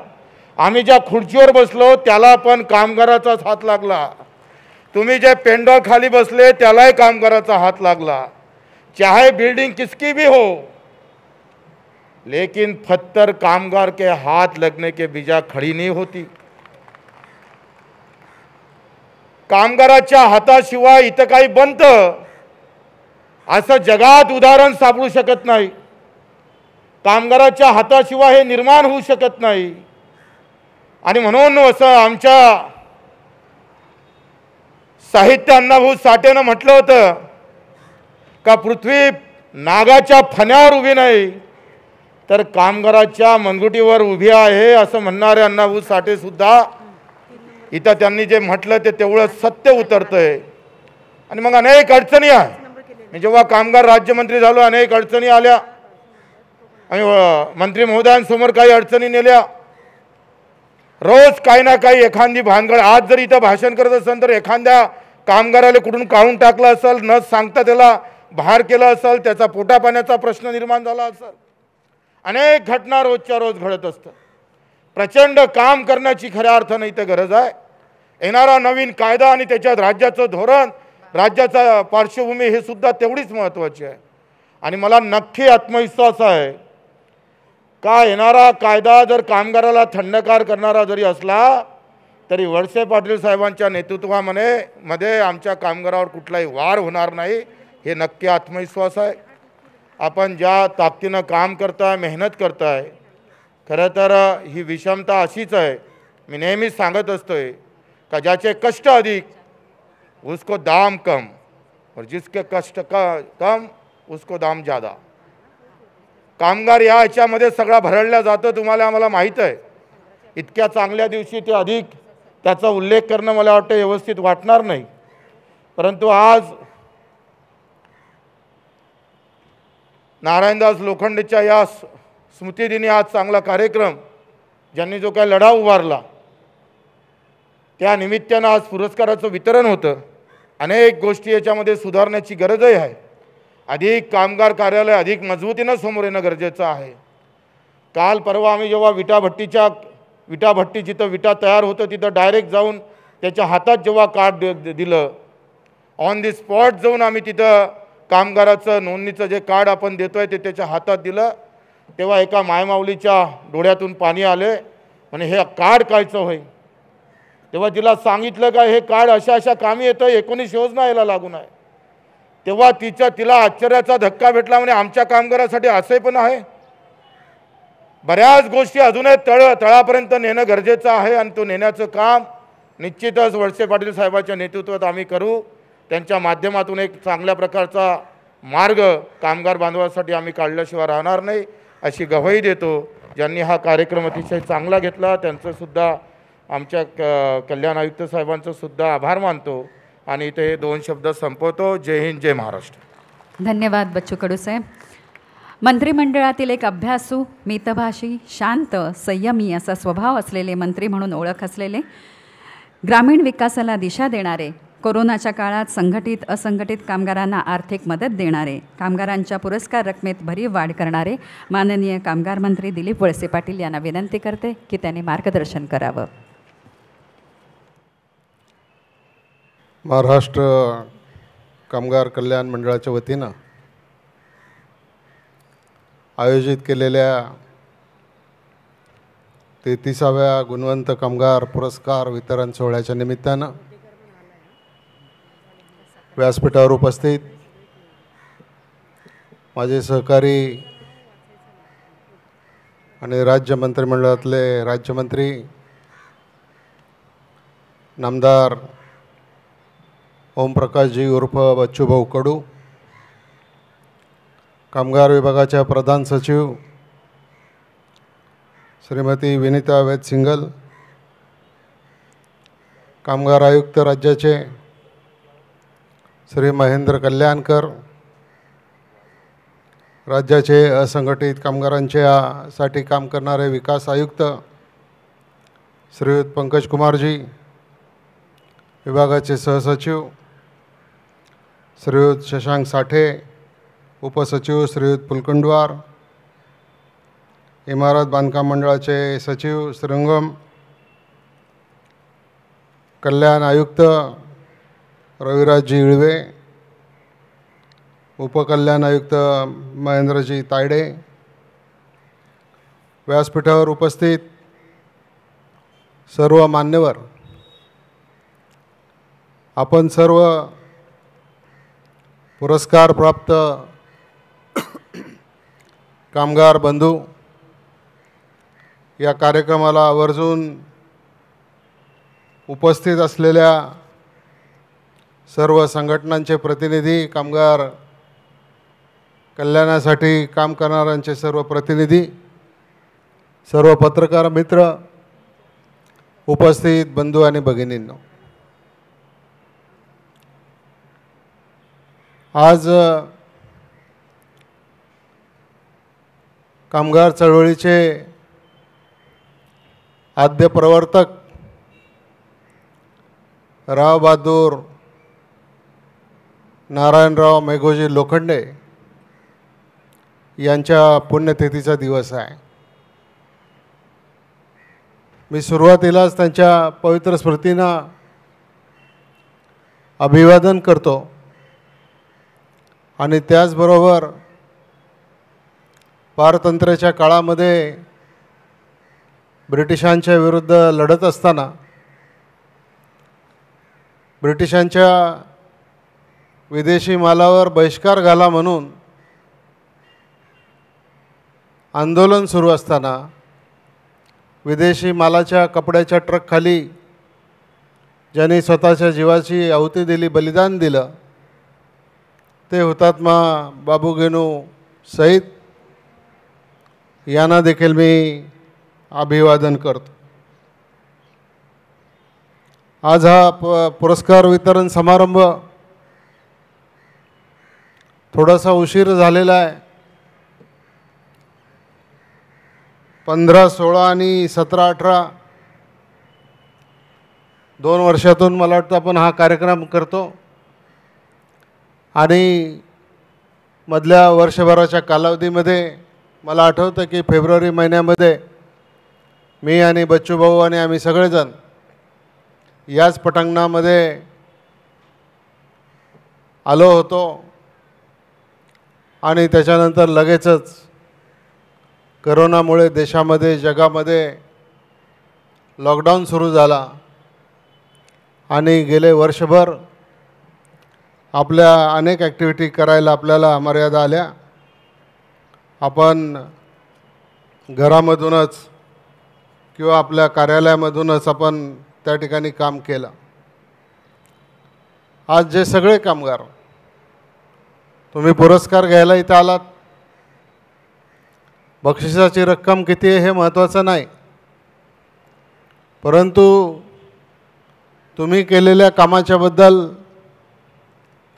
आम्ही ज्या खुर्चीवर बसलो त्याला पण कामगाराचाच हात लागला, तुम्ही जे पेंडॉल खाली बसले त्यालाही कामगाराचा हात लागला. चाहे बिल्डिंग किसकी भी हो, लेकिन पत्थर कामगार के हाथ लगने के बिजा खड़ी नहीं होती. कामगाराच्या हाताशिवाय इथं काही बनतं असं जगात उदाहरण सापडू शकत नाही. कामगाराच्या हाताशिवाय हे निर्माण होऊ शकत नाही. आणि म्हणून असं आमच्या साहित्य अण्णाभाऊ साठेनं म्हटलं होतं का पृथ्वी नागाच्या फण्यावर उभी नाही तर कामगाराच्या मनगुटीवर उभी आहे, असं म्हणणारे अण्णाभाऊ साठे सुद्धा इथं त्यांनी जे म्हटलं ते तेवढं सत्य उतरतंय. आणि मग अनेक अडचणी आहे. मी जेव्हा कामगार राज्यमंत्री झालो अनेक अडचणी आल्या आणि मंत्री महोदयांसमोर काही अडचणी नेल्या. रोज काही ना काही एखादी भानगड. आज जर इथं भाषण करत असेल तर एखाद्या कामगाराला कुठून काढून टाकलं असेल, न सांगता त्याला बाहेर केलं असेल, त्याचा पोटापाण्याचा प्रश्न निर्माण झाला असेल. अनेक घटना रोजच्या रोज घडत असतात. प्रचंड काम करण्याची खऱ्या अर्थानं इथे गरज आहे. येणारा नवीन कायदा आणि त्याच्यात राज्याचं धोरण, राज्याचा पार्श्वभूमी हे सुद्धा तेवढीच महत्त्वाची आहे. आणि मला नक्की आत्मविश्वास आहे का येणारा कायदा जर कामगाराला थंडगार करणारा जरी असला तरी वळसे पाटील साहेबांच्या नेतृत्वामध्ये आमच्या कामगारावर कुठलाही वार होणार नाही, हे नक्की आत्मविश्वास आहे. आपण ज्या ताकदीनं काम करताय, मेहनत करताय, खरं तर ही विषमता अशीच आहे. मी नेहमीच सांगत असतोय का ज्याचे कष्ट अधिक उसको दाम कम और जिसके कष्ट कम उसको दाम ज़्यादा. कामगार या ह्याच्यामध्ये सगळा भरडला जातो, तुम्हाला आम्हाला माहीत आहे. इतक्या चांगल्या दिवशी ते अधिक त्याचा उल्लेख करणं मला वाटतं व्यवस्थित वाटणार नाही. परंतु आज नारायणदास लोखंडेच्या या स्मृतिदिनी आज चांगला कार्यक्रम, ज्यांनी जो काय लढा उभारला, त्या निमित्तानं आज पुरस्काराचं वितरण होतं. अनेक गोष्टी याच्यामध्ये सुधारण्याची गरजही आहे. अधिक कामगार कार्यालय अधिक मजबूतीनं समोर येणं गरजेचं आहे. काल परवा आम्ही जेव्हा विटाभट्टी जिथं विटा तयार होतं तिथं डायरेक्ट जाऊन त्याच्या हातात जेव्हा कार्ड दिलं, ऑन दी स्पॉट जाऊन आम्ही तिथं कामगाराचं नोंदणीचं जे कार्ड आपण देतो आहे ते त्याच्या हातात दिलं, तेव्हा एका मायमाऊलीच्या डोळ्यातून पाणी आले. म्हणजे हे कार्ड कायचं होय. तेव्हा तिला सांगितलं का हे कार्ड अशा अशा कामी येतं, 19 योजना याला लागून आहे. तेव्हा तिला आश्चर्याचा धक्का भेटला. म्हणजे आमच्या कामगारासाठी असे पण आहे. बऱ्याच गोष्टी अजूनही तळापर्यंत नेणं गरजेचं आहे आणि तो नेण्याचं काम निश्चितच वळसे पाटील साहेबांच्या नेतृत्वात आम्ही करू. त्यांच्या माध्यमातून एक चांगल्या प्रकारचा मार्ग कामगार बांधवांसाठी आम्ही काढल्याशिवाय राहणार नाही अशी ग्वाही देतो. ज्यांनी हा कार्यक्रम अतिशय चांगला घेतला त्यांचंसुद्धा, आमच्या कल्याण आयुक्त साहेबांचंसुद्धा आभार मानतो आणि इथे हे 2 शब्द संपवतो. जय हिंद, जय महाराष्ट्र. धन्यवाद बच्चू कडू साहेब. मंत्रिमंडळातील एक अभ्यासू, मितभाषी, शांत, संयमी असा स्वभाव असलेले मंत्री म्हणून ओळख असलेले, ग्रामीण विकासाला दिशा देणारे, कोरोनाच्या काळात संघटित असंघटित कामगारांना आर्थिक मदत देणारे, कामगारांच्या पुरस्कार रकमेत भरीव वाढ करणारे माननीय कामगार मंत्री दिलीप वळसे पाटील यांना विनंती करते की त्यांनी मार्गदर्शन करावं. महाराष्ट्र कामगार कल्याण मंडळाच्या वतीनं आयोजित केलेल्या 33व्या गुणवंत कामगार पुरस्कार वितरण सोहळ्याच्या निमित्तानं व्यासपीठावर उपस्थित माझे सहकारी आणि राज्य मंत्रिमंडळातले राज्यमंत्री नामदार ओमप्रकाशजी उर्फ बच्चूभाऊ कडू, कामगार विभागाच्या प्रधान सचिव श्रीमती विनीता वैद-सिंगल, कामगार आयुक्त राज्याचे श्री महेंद्र कल्याणकर, राज्याचे असंघटित कामगारांच्यासाठी काम करणारे विकास आयुक्त श्रीयुत पंकज कुमारजी, विभागाचे सहसचिव श्रीयुत शशांक साठे, उपसचिव श्रीयुत पुलकुंडवार, इमारत बांधकाम मंडळाचे सचिव श्रीरंगम, कल्याण आयुक्त रविराजजी इळवे, उपकल्याण आयुक्त महेंद्रजी तायडे, व्यासपीठावर उपस्थित सर्व मान्यवर, आपण सर्व पुरस्कार प्राप्त कामगार बंधू या कार्यक्रमाला आवर्जून उपस्थित असलेल्या सर्व संघटनांचे प्रतिनिधी, कामगार कल्याणासाठी काम करणाऱ्यांचे सर्व प्रतिनिधी, सर्व पत्रकार मित्र, उपस्थित बंधू आणि भगिनींनो, आज कामगार चळवळीचे आद्य प्रवर्तक राव बहादूर नारायणराव मेघोजी लोखंडे यांच्या पुण्यतिथीचा दिवस आहे. मी सुरुवातीलाच त्यांच्या पवित्र स्मृतींना अभिवादन करतो आणि त्याचबरोबर पारतंत्र्याच्या काळामध्ये ब्रिटिशांच्या विरुद्ध लढत असताना ब्रिटिशांच्या विदेशी मालावर बहिष्कार घाला म्हणून आंदोलन सुरू असताना विदेशी मालाच्या कपड्याच्या ट्रकखाली ज्यांनी स्वतःच्या जीवाची आहुती दिली, बलिदान दिलं, ते हुतात्मा बाबू गेनू सहित यांना देखील मी अभिवादन करतो. आज हा पुरस्कार वितरण समारंभ थोडासा उशीर झालेला आहे. 15, 16 आणि 17, 18 2 वर्षातून मला वाटतं आपण हा कार्यक्रम करतो आणि मधल्या वर्षभराच्या कालावधीमध्ये मला आठवतं की फेब्रुवारी महिन्यामध्ये मी आणि बच्चू भाऊ आणि आम्ही सगळेजण याच पटांगणामध्ये आलो होतो आणि त्याच्यानंतर लगेचच करोनामुळे देशामध्ये जगामध्ये लॉकडाऊन सुरू झाला आणि गेले वर्षभर आपल्या अनेक ॲक्टिव्हिटी करायला आपल्याला मर्यादा आल्या. आपण घरामधूनच किंवा आपल्या कार्यालयामधूनच आपण त्या ठिकाणी काम केलं. आज जे सगळे कामगार तुम्ही पुरस्कार घ्यायला इथं आलात, बक्षिसाची रक्कम किती आहे हे महत्त्वाचं नाही, परंतु तुम्ही केलेल्या कामाच्याबद्दल,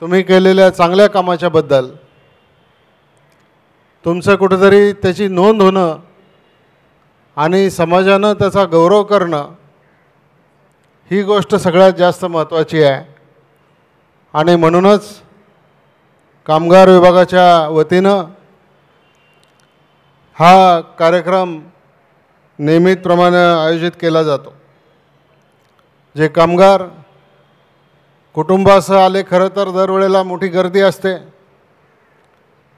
तुम्ही केलेल्या चांगल्या कामाच्याबद्दल तुमचं कुठेतरी त्याची नोंद होणं आणि समाजानं त्याचा गौरव करणं ही गोष्ट सगळ्यात जास्त महत्त्वाची आहे. आणि म्हणूनच कामगार विभागाच्या वतीनं हा कार्यक्रम नियमितप्रमाणे आयोजित केला जातो. जे कामगार कुटुंबासह आले, खरं तर दरवेळेला मोठी गर्दी असते,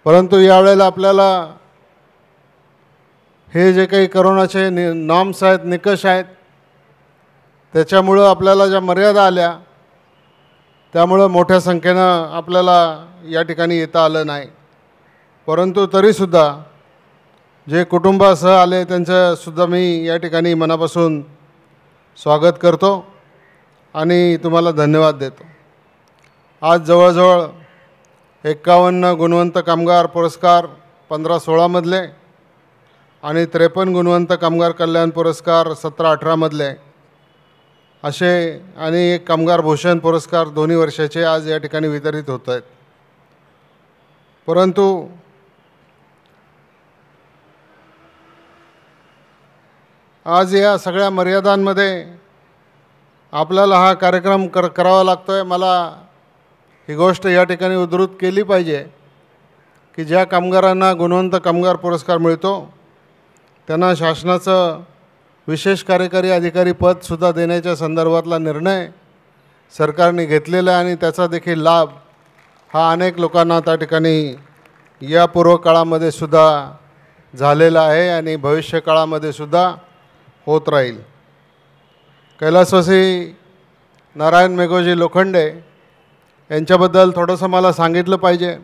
परंतु यावेळेला आपल्याला हे जे काही करोनाचे नॉर्म्स आहेत, निकष आहेत, त्याच्यामुळं आपल्याला ज्या मर्यादा आल्या त्यामुळं मोठ्या संख्येनं आपल्याला या ठिकाणी येता आलं नाही. परंतु तरीसुद्धा जे कुटुंबासह आले त्यांचंसुद्धा मी या ठिकाणी मनापासून स्वागत करतो आणि तुम्हाला धन्यवाद देतो. आज जवळजवळ 51 गुणवंत कामगार पुरस्कार 15-16 मधले आणि 53 गुणवंत कामगार कल्याण पुरस्कार 17-18 मधले असे आणि एक कामगार भूषण पुरस्कार 2 वर्षाचे आज या ठिकाणी वितरित होत आहेत. परंतु आज या सगळ्या मर्यादांमध्ये आपल्याला हा कार्यक्रम करावा लागतो आहे. मला ही गोष्ट या ठिकाणी उद्धृत केली पाहिजे की ज्या कामगारांना गुणवंत कामगार पुरस्कार मिळतो त्यांना शासनाचं विशेष कार्यकारी अधिकारी पदसुद्धा देण्याच्या संदर्भातला निर्णय सरकारने घेतलेला आहे आणि त्याचा देखील लाभ हा अनेक लोकांना त्या ठिकाणी यापूर्व काळामध्ये सुद्धा झालेला आहे आणि भविष्य काळामध्ये सुद्धा होत राहील. कैलासवासी नारायण मेघोजी लोखंडे यांच्याबद्दल थोडंसं मला सांगितलं पाहिजे.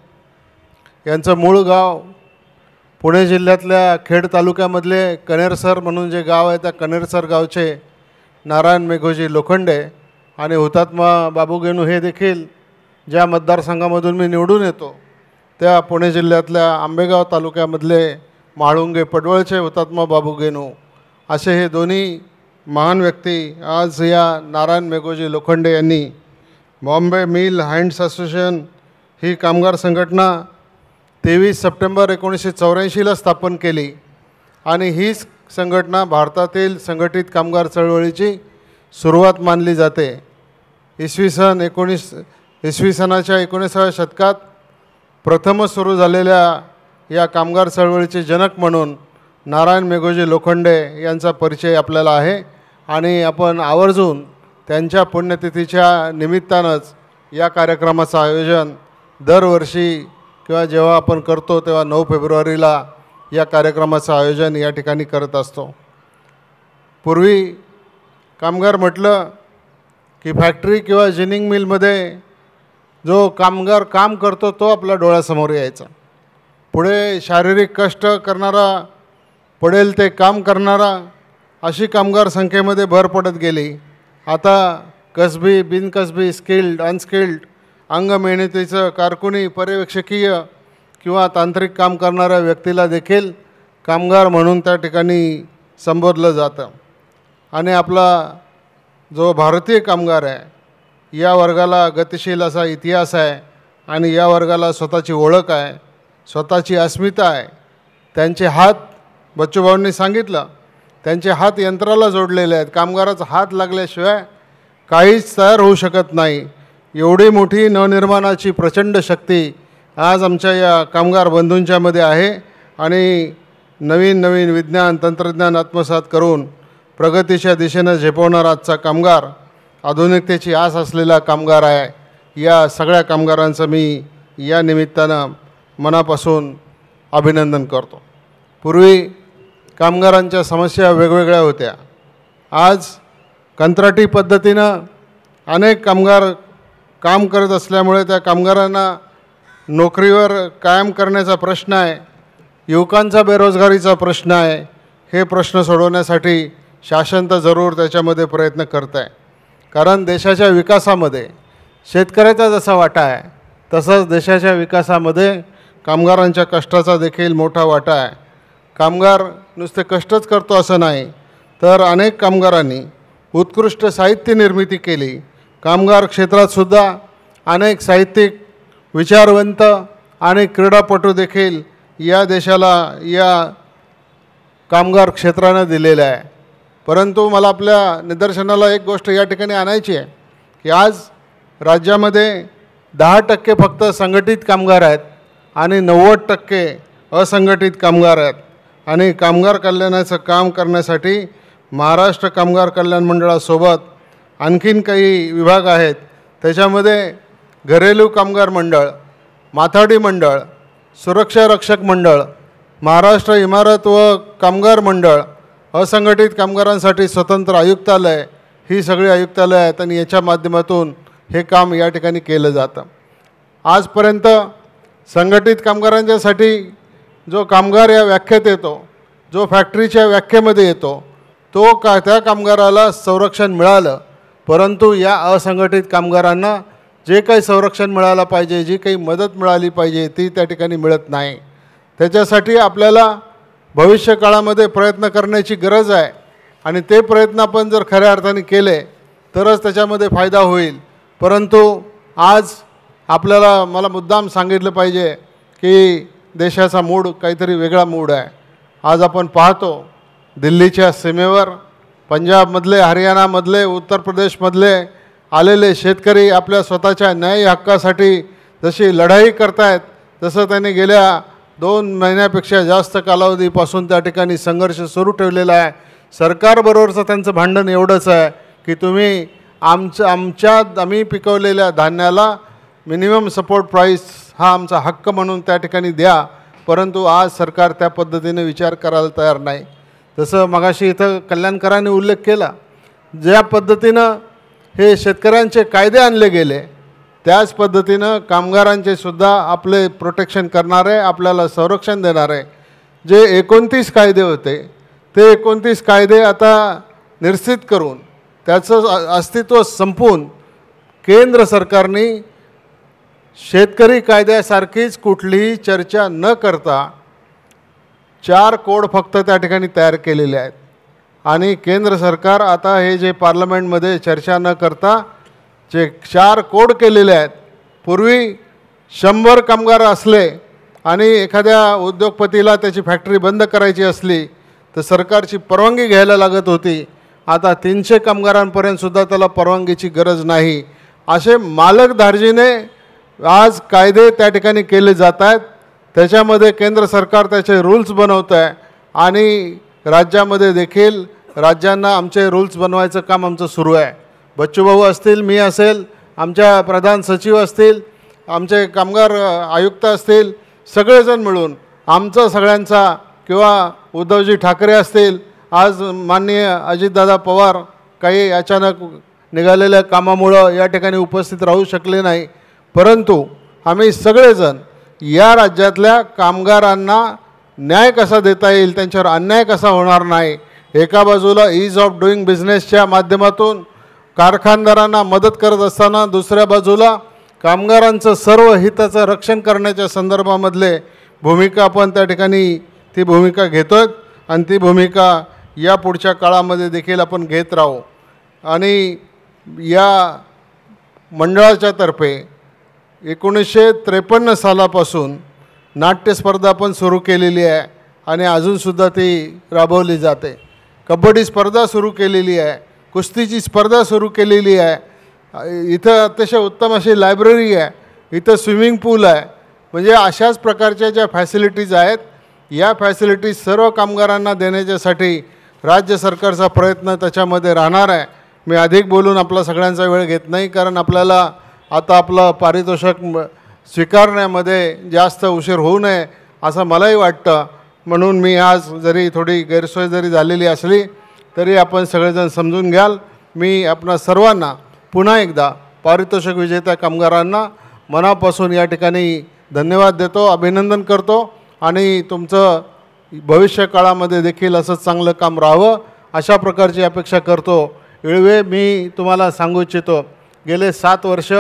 यांचं मूळ गाव पुणे जिल्ह्यातल्या खेड तालुक्यामधले कणेरसर म्हणून जे गाव आहे त्या कणेरसर गावचे नारायण मेघोजी लोखंडे आणि हुतात्मा बाबू गेनू हे देखील ज्या मतदारसंघामधून मी निवडून येतो त्या पुणे जिल्ह्यातल्या आंबेगाव तालुक्यामधले म्हाळुंगे पडवळचे हुतात्मा बाबू गेनू असे हे दोन्ही महान व्यक्ती आज या नारायण मेघोजी लोखंडे यांनी बॉम्बे मिल हँड्स असोसिएशन ही कामगार संघटना 23 सप्टेंबर 1984ला स्थापन केली आणि ही संघटना भारतातील संघटित कामगार चळवळीची सुरुवात मानली जाते. इसवी सनाच्या 19व्या शतकात प्रथमच सुरू झालेल्या या कामगार चळवळीचे जनक म्हणून नारायण मेघोजी लोखंडे यांचा परिचय आपल्याला आहे आणि आपण आवर्जून त्यांच्या पुण्यतिथीच्या निमित्तानंच या कार्यक्रमाचं आयोजन दरवर्षी किंवा जेव्हा आपण करतो तेव्हा 9 फेब्रुवारीला या कार्यक्रमाचं आयोजन या ठिकाणी करत असतो. पूर्वी कामगार म्हटलं की फॅक्टरी किंवा जिनिंग मिलमध्ये जो कामगार काम करतो तो आपल्या डोळ्यासमोर यायचा. पुढे शारीरिक कष्ट करणारा, पडेल ते काम करणारा अशी कामगार संख्येमध्ये भर पडत गेली. आता कसबी, बिनकसबी, स्किल्ड, अनस्किल्ड, अंगमेहनतीचं, कारकुनी, पर्यवेक्षकीय किंवा तांत्रिक काम करणाऱ्या व्यक्तीला देखील कामगार म्हणून त्या ठिकाणी संबोधलं जातं. आणि आपला जो भारतीय कामगार आहे या वर्गाला गतिशील असा इतिहास आहे आणि या वर्गाला स्वतःची ओळख आहे, स्वतःची अस्मिता आहे. त्यांचे हात, बच्चूभाऊंनी सांगितलं, त्यांचे हात यंत्राला जोडलेले आहेत. कामगाराचा हात लागल्याशिवाय काहीच तयार होऊ शकत नाही. एवढी मोठी नवनिर्माणाची प्रचंड शक्ती आज आमच्या या कामगार बंधूंच्यामध्ये आहे आणि नवीन नवीन विज्ञान तंत्रज्ञान आत्मसात करून प्रगतीच्या दिशेनं झेपवणारा आजचा कामगार, आधुनिकतेची आस असलेला कामगार आहे. या सगळ्या कामगारांचं मी या निमित्तानं मनापासून अभिनंदन करतो. पूर्वी कामगारांच्या समस्या वेगवेगळ्या होत्या. आज कंत्राटी पद्धतीनं अनेक कामगार काम करत असल्यामुळे त्या कामगारांना नोकरीवर कायम करण्याचा प्रश्न आहे, युवकांचा बेरोजगारीचा प्रश्न आहे. हे प्रश्न सोडवण्यासाठी शासन तर जरूर त्याच्यामध्ये प्रयत्न करत आहे. कारण देशाच्या विकासामध्ये शेतकऱ्याचा जसा वाटा आहे तसंच देशाच्या विकासामध्ये कामगारांच्या कष्टाचा देखील मोठा वाटा आहे. कामगार नुसते कष्टच करतो असं नाही, तर अनेक कामगारांनी उत्कृष्ट साहित्य निर्मिती केली. कामगार क्षेत्रातसुद्धा अनेक साहित्यिक, विचारवंत आणि क्रीडापटू देखील या देशाला या कामगार क्षेत्रानं दिलेलं आहे. परंतु मला आपल्या निदर्शनाला एक गोष्ट या ठिकाणी आणायची आहे की आज राज्यामध्ये 10% फक्त संघटित कामगार आहेत आणि 90% असंघटित कामगार आहेत. आणि कामगार कल्याणाचं काम करण्यासाठी महाराष्ट्र कामगार कल्याण मंडळासोबत आणखीन काही विभाग आहेत. त्याच्यामध्ये घरेलू कामगार मंडळ, माथाडी मंडळ, सुरक्षा रक्षक मंडळ, महाराष्ट्र इमारत व कामगार मंडळ, असंघटित कामगारांसाठी स्वतंत्र आयुक्तालय, ही सगळी आयुक्तालय आहेत आणि याच्या माध्यमातून हे काम या ठिकाणी केलं जातं. आजपर्यंत संघटित कामगारांच्यासाठी जो कामगार या व्याख्येत येतो, जो फॅक्टरीच्या व्याख्येमध्ये येतो, तो त्या कामगाराला संरक्षण मिळालं. परंतु या असंघटित कामगारांना जे काही संरक्षण मिळालं पाहिजे, जी काही मदत मिळाली पाहिजे ती त्या ठिकाणी मिळत नाही. त्याच्यासाठी आपल्याला भविष्यकाळामध्ये प्रयत्न करण्याची गरज आहे आणि ते प्रयत्न आपण जर खऱ्या अर्थाने केले तरच त्याच्यामध्ये फायदा होईल. परंतु आज आपल्याला, मला मुद्दाम सांगितलं पाहिजे की देशाचा मूड काहीतरी वेगळा मूड आहे. आज आपण पाहतो दिल्लीच्या सीमेवर पंजाबमधले, हरियाणामधले, उत्तर प्रदेशमधले आलेले शेतकरी आपल्या स्वतःच्या न्याय हक्कासाठी जशी लढाई करतायत तसं त्यांनी गेल्या 2 महिन्यापेक्षा जास्त कालावधीपासून त्या ठिकाणी संघर्ष सुरू ठेवलेला आहे. सरकारबरोबरचं त्यांचं भांडण एवढंच आहे की तुम्ही आम्ही पिकवलेल्या धान्याला मिनिमम सपोर्ट प्राईस हा आमचा हक्क म्हणून त्या ठिकाणी द्या. परंतु आज सरकार त्या पद्धतीने विचार करायला तयार नाही. जसं मगाशी इथं कल्याणकरांनी उल्लेख केला, ज्या पद्धतीनं हे शेतकऱ्यांचे कायदे आणले गेले त्याच पद्धतीनं कामगारांचे सुद्धा आपले प्रोटेक्शन करणारे, आपल्याला संरक्षण देणारे जे 29 कायदे होते ते 29 कायदे आता निरसित करून त्याचं अस्तित्व संपवून केंद्र सरकारने शेतकरी कायद्यासारखीच कुठलीही चर्चा न करता 4 कोड फक्त त्या ठिकाणी तयार केलेले आहेत. आणि केंद्र सरकार आता हे जे पार्लमेंटमध्ये चर्चा न करता जे 4 कोड केलेले आहेत. पूर्वी 100 कामगार असले आणि एखाद्या उद्योगपतीला त्याची फॅक्टरी बंद करायची असली तर सरकारची परवानगी घ्यायला लागत होती. आता 300 कामगारांपर्यंतसुद्धा त्याला परवानगीची गरज नाही. असे मालकधार्जीने आज कायदे त्या ठिकाणी केले जात आहेत. त्याच्यामध्ये केंद्र सरकार त्याचे रूल्स बनवत आहे आणि राज्यामध्ये देखील राज्यांना आमचे रूल्स बनवायचं काम आमचं सुरू आहे. बच्चूभाऊ असतील, मी असेल, आमच्या प्रधान सचिव असतील, आमचे कामगार आयुक्त असतील, सगळेजण मिळून आमचं सगळ्यांचा किंवा उद्धवजी ठाकरे असतील, आज माननीय अजितदादा पवार काही अचानक निघालेल्या कामामुळं या ठिकाणी उपस्थित राहू शकले नाही, परंतु आम्ही सगळेजण या राज्यातल्या कामगारांना न्याय कसा देता येईल, त्यांच्यावर अन्याय कसा होणार नाही, एका बाजूला ईज ऑफ डुईंग बिझनेसच्या माध्यमातून कारखानदारांना मदत करत असताना दुसऱ्या बाजूला कामगारांचं सर्व हिताचं रक्षण करण्याच्या संदर्भामधले भूमिका आपण त्या ठिकाणी ती भूमिका घेतो आहे आणि ती भूमिका या पुढच्या काळामध्ये देखील आपण घेत राहू. आणि या मंडळाच्या तर्फे 1953 सालापासून नाट्यस्पर्धा पण सुरू केलेली आहे आणि अजूनसुद्धा ती राबवली जाते. कबड्डी स्पर्धा सुरू केलेली आहे, कुस्तीची स्पर्धा सुरू केलेली आहे, इथं अतिशय उत्तम अशी लायब्ररी आहे, इथं स्विमिंग पूल आहे. म्हणजे अशाच प्रकारच्या ज्या फॅसिलिटीज आहेत या फॅसिलिटीज सर्व कामगारांना देण्याच्यासाठी राज्य सरकारचा प्रयत्न त्याच्यामध्ये राहणार आहे. मी अधिक बोलून आपला सगळ्यांचा वेळ घेत नाही, कारण आपल्याला आता आपलं पारितोषिक स्वीकारण्यामध्ये जास्त उशीर होऊ नये असं मलाही वाटतं. म्हणून मी आज जरी थोडी गैरसोय जरी झालेली असली तरी आपण सगळेजण समजून घ्याल. मी आपणा सर्वांना पुन्हा एकदा पारितोषिक विजेत्या कामगारांना मनापासून या ठिकाणी धन्यवाद देतो, अभिनंदन करतो आणि तुमचं भविष्य काळामध्ये देखील असंच चांगलं काम राहावं अशा प्रकारची अपेक्षा करतो. इळवे, मी तुम्हाला सांगू इच्छितो, गेले 7 वर्ष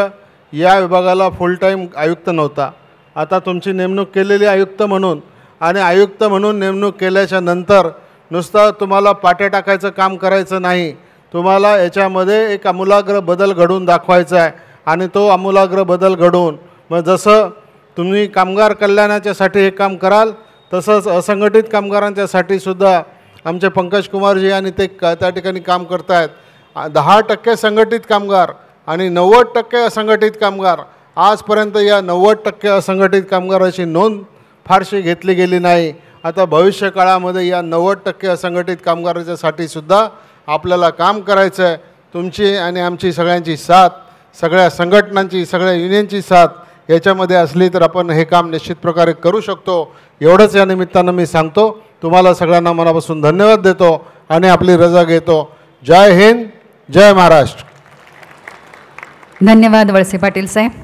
या विभागाला फुल टाईम आयुक्त नव्हता. आता तुमची नेमणूक केलेली आयुक्त म्हणून आणि आयुक्त म्हणून नेमणूक केल्याच्या नंतर नुसतं तुम्हाला पाट्या टाकायचं काम करायचं नाही, तुम्हाला याच्यामध्ये एक आमूलाग्र बदल घडवून दाखवायचा आहे. आणि तो आमूलाग्र बदल घडवून मग जसं तुम्ही कामगार कल्याणाच्यासाठी हे काम कराल तसंच असंघटित कामगारांच्यासाठी सुद्धा आमचे पंकज कुमारजी आणि ते त्या ठिकाणी काम करत आहेत. 10% संघटित कामगार आणि 90% असंघटित कामगार. आजपर्यंत या 90% असंघटित कामगाराची नोंद फारशी घेतली गेली नाही. आता भविष्य काळामध्ये या 90% असंघटित कामगारांच्यासाठी सुद्धा आपल्याला काम करायचं आहे. तुमची आणि आमची सगळ्यांची साथ, सगळ्या संघटनांची, सगळ्या युनियनची साथ याच्यामध्ये असली तर आपण हे काम निश्चित प्रकारे करू शकतो. एवढंच या निमित्तानं मी सांगतो. तुम्हाला सगळ्यांना मनापासून धन्यवाद देतो आणि आपली रजा घेतो. जय हिंद, जय महाराष्ट्र. धन्यवाद वळसे पाटील साहेब.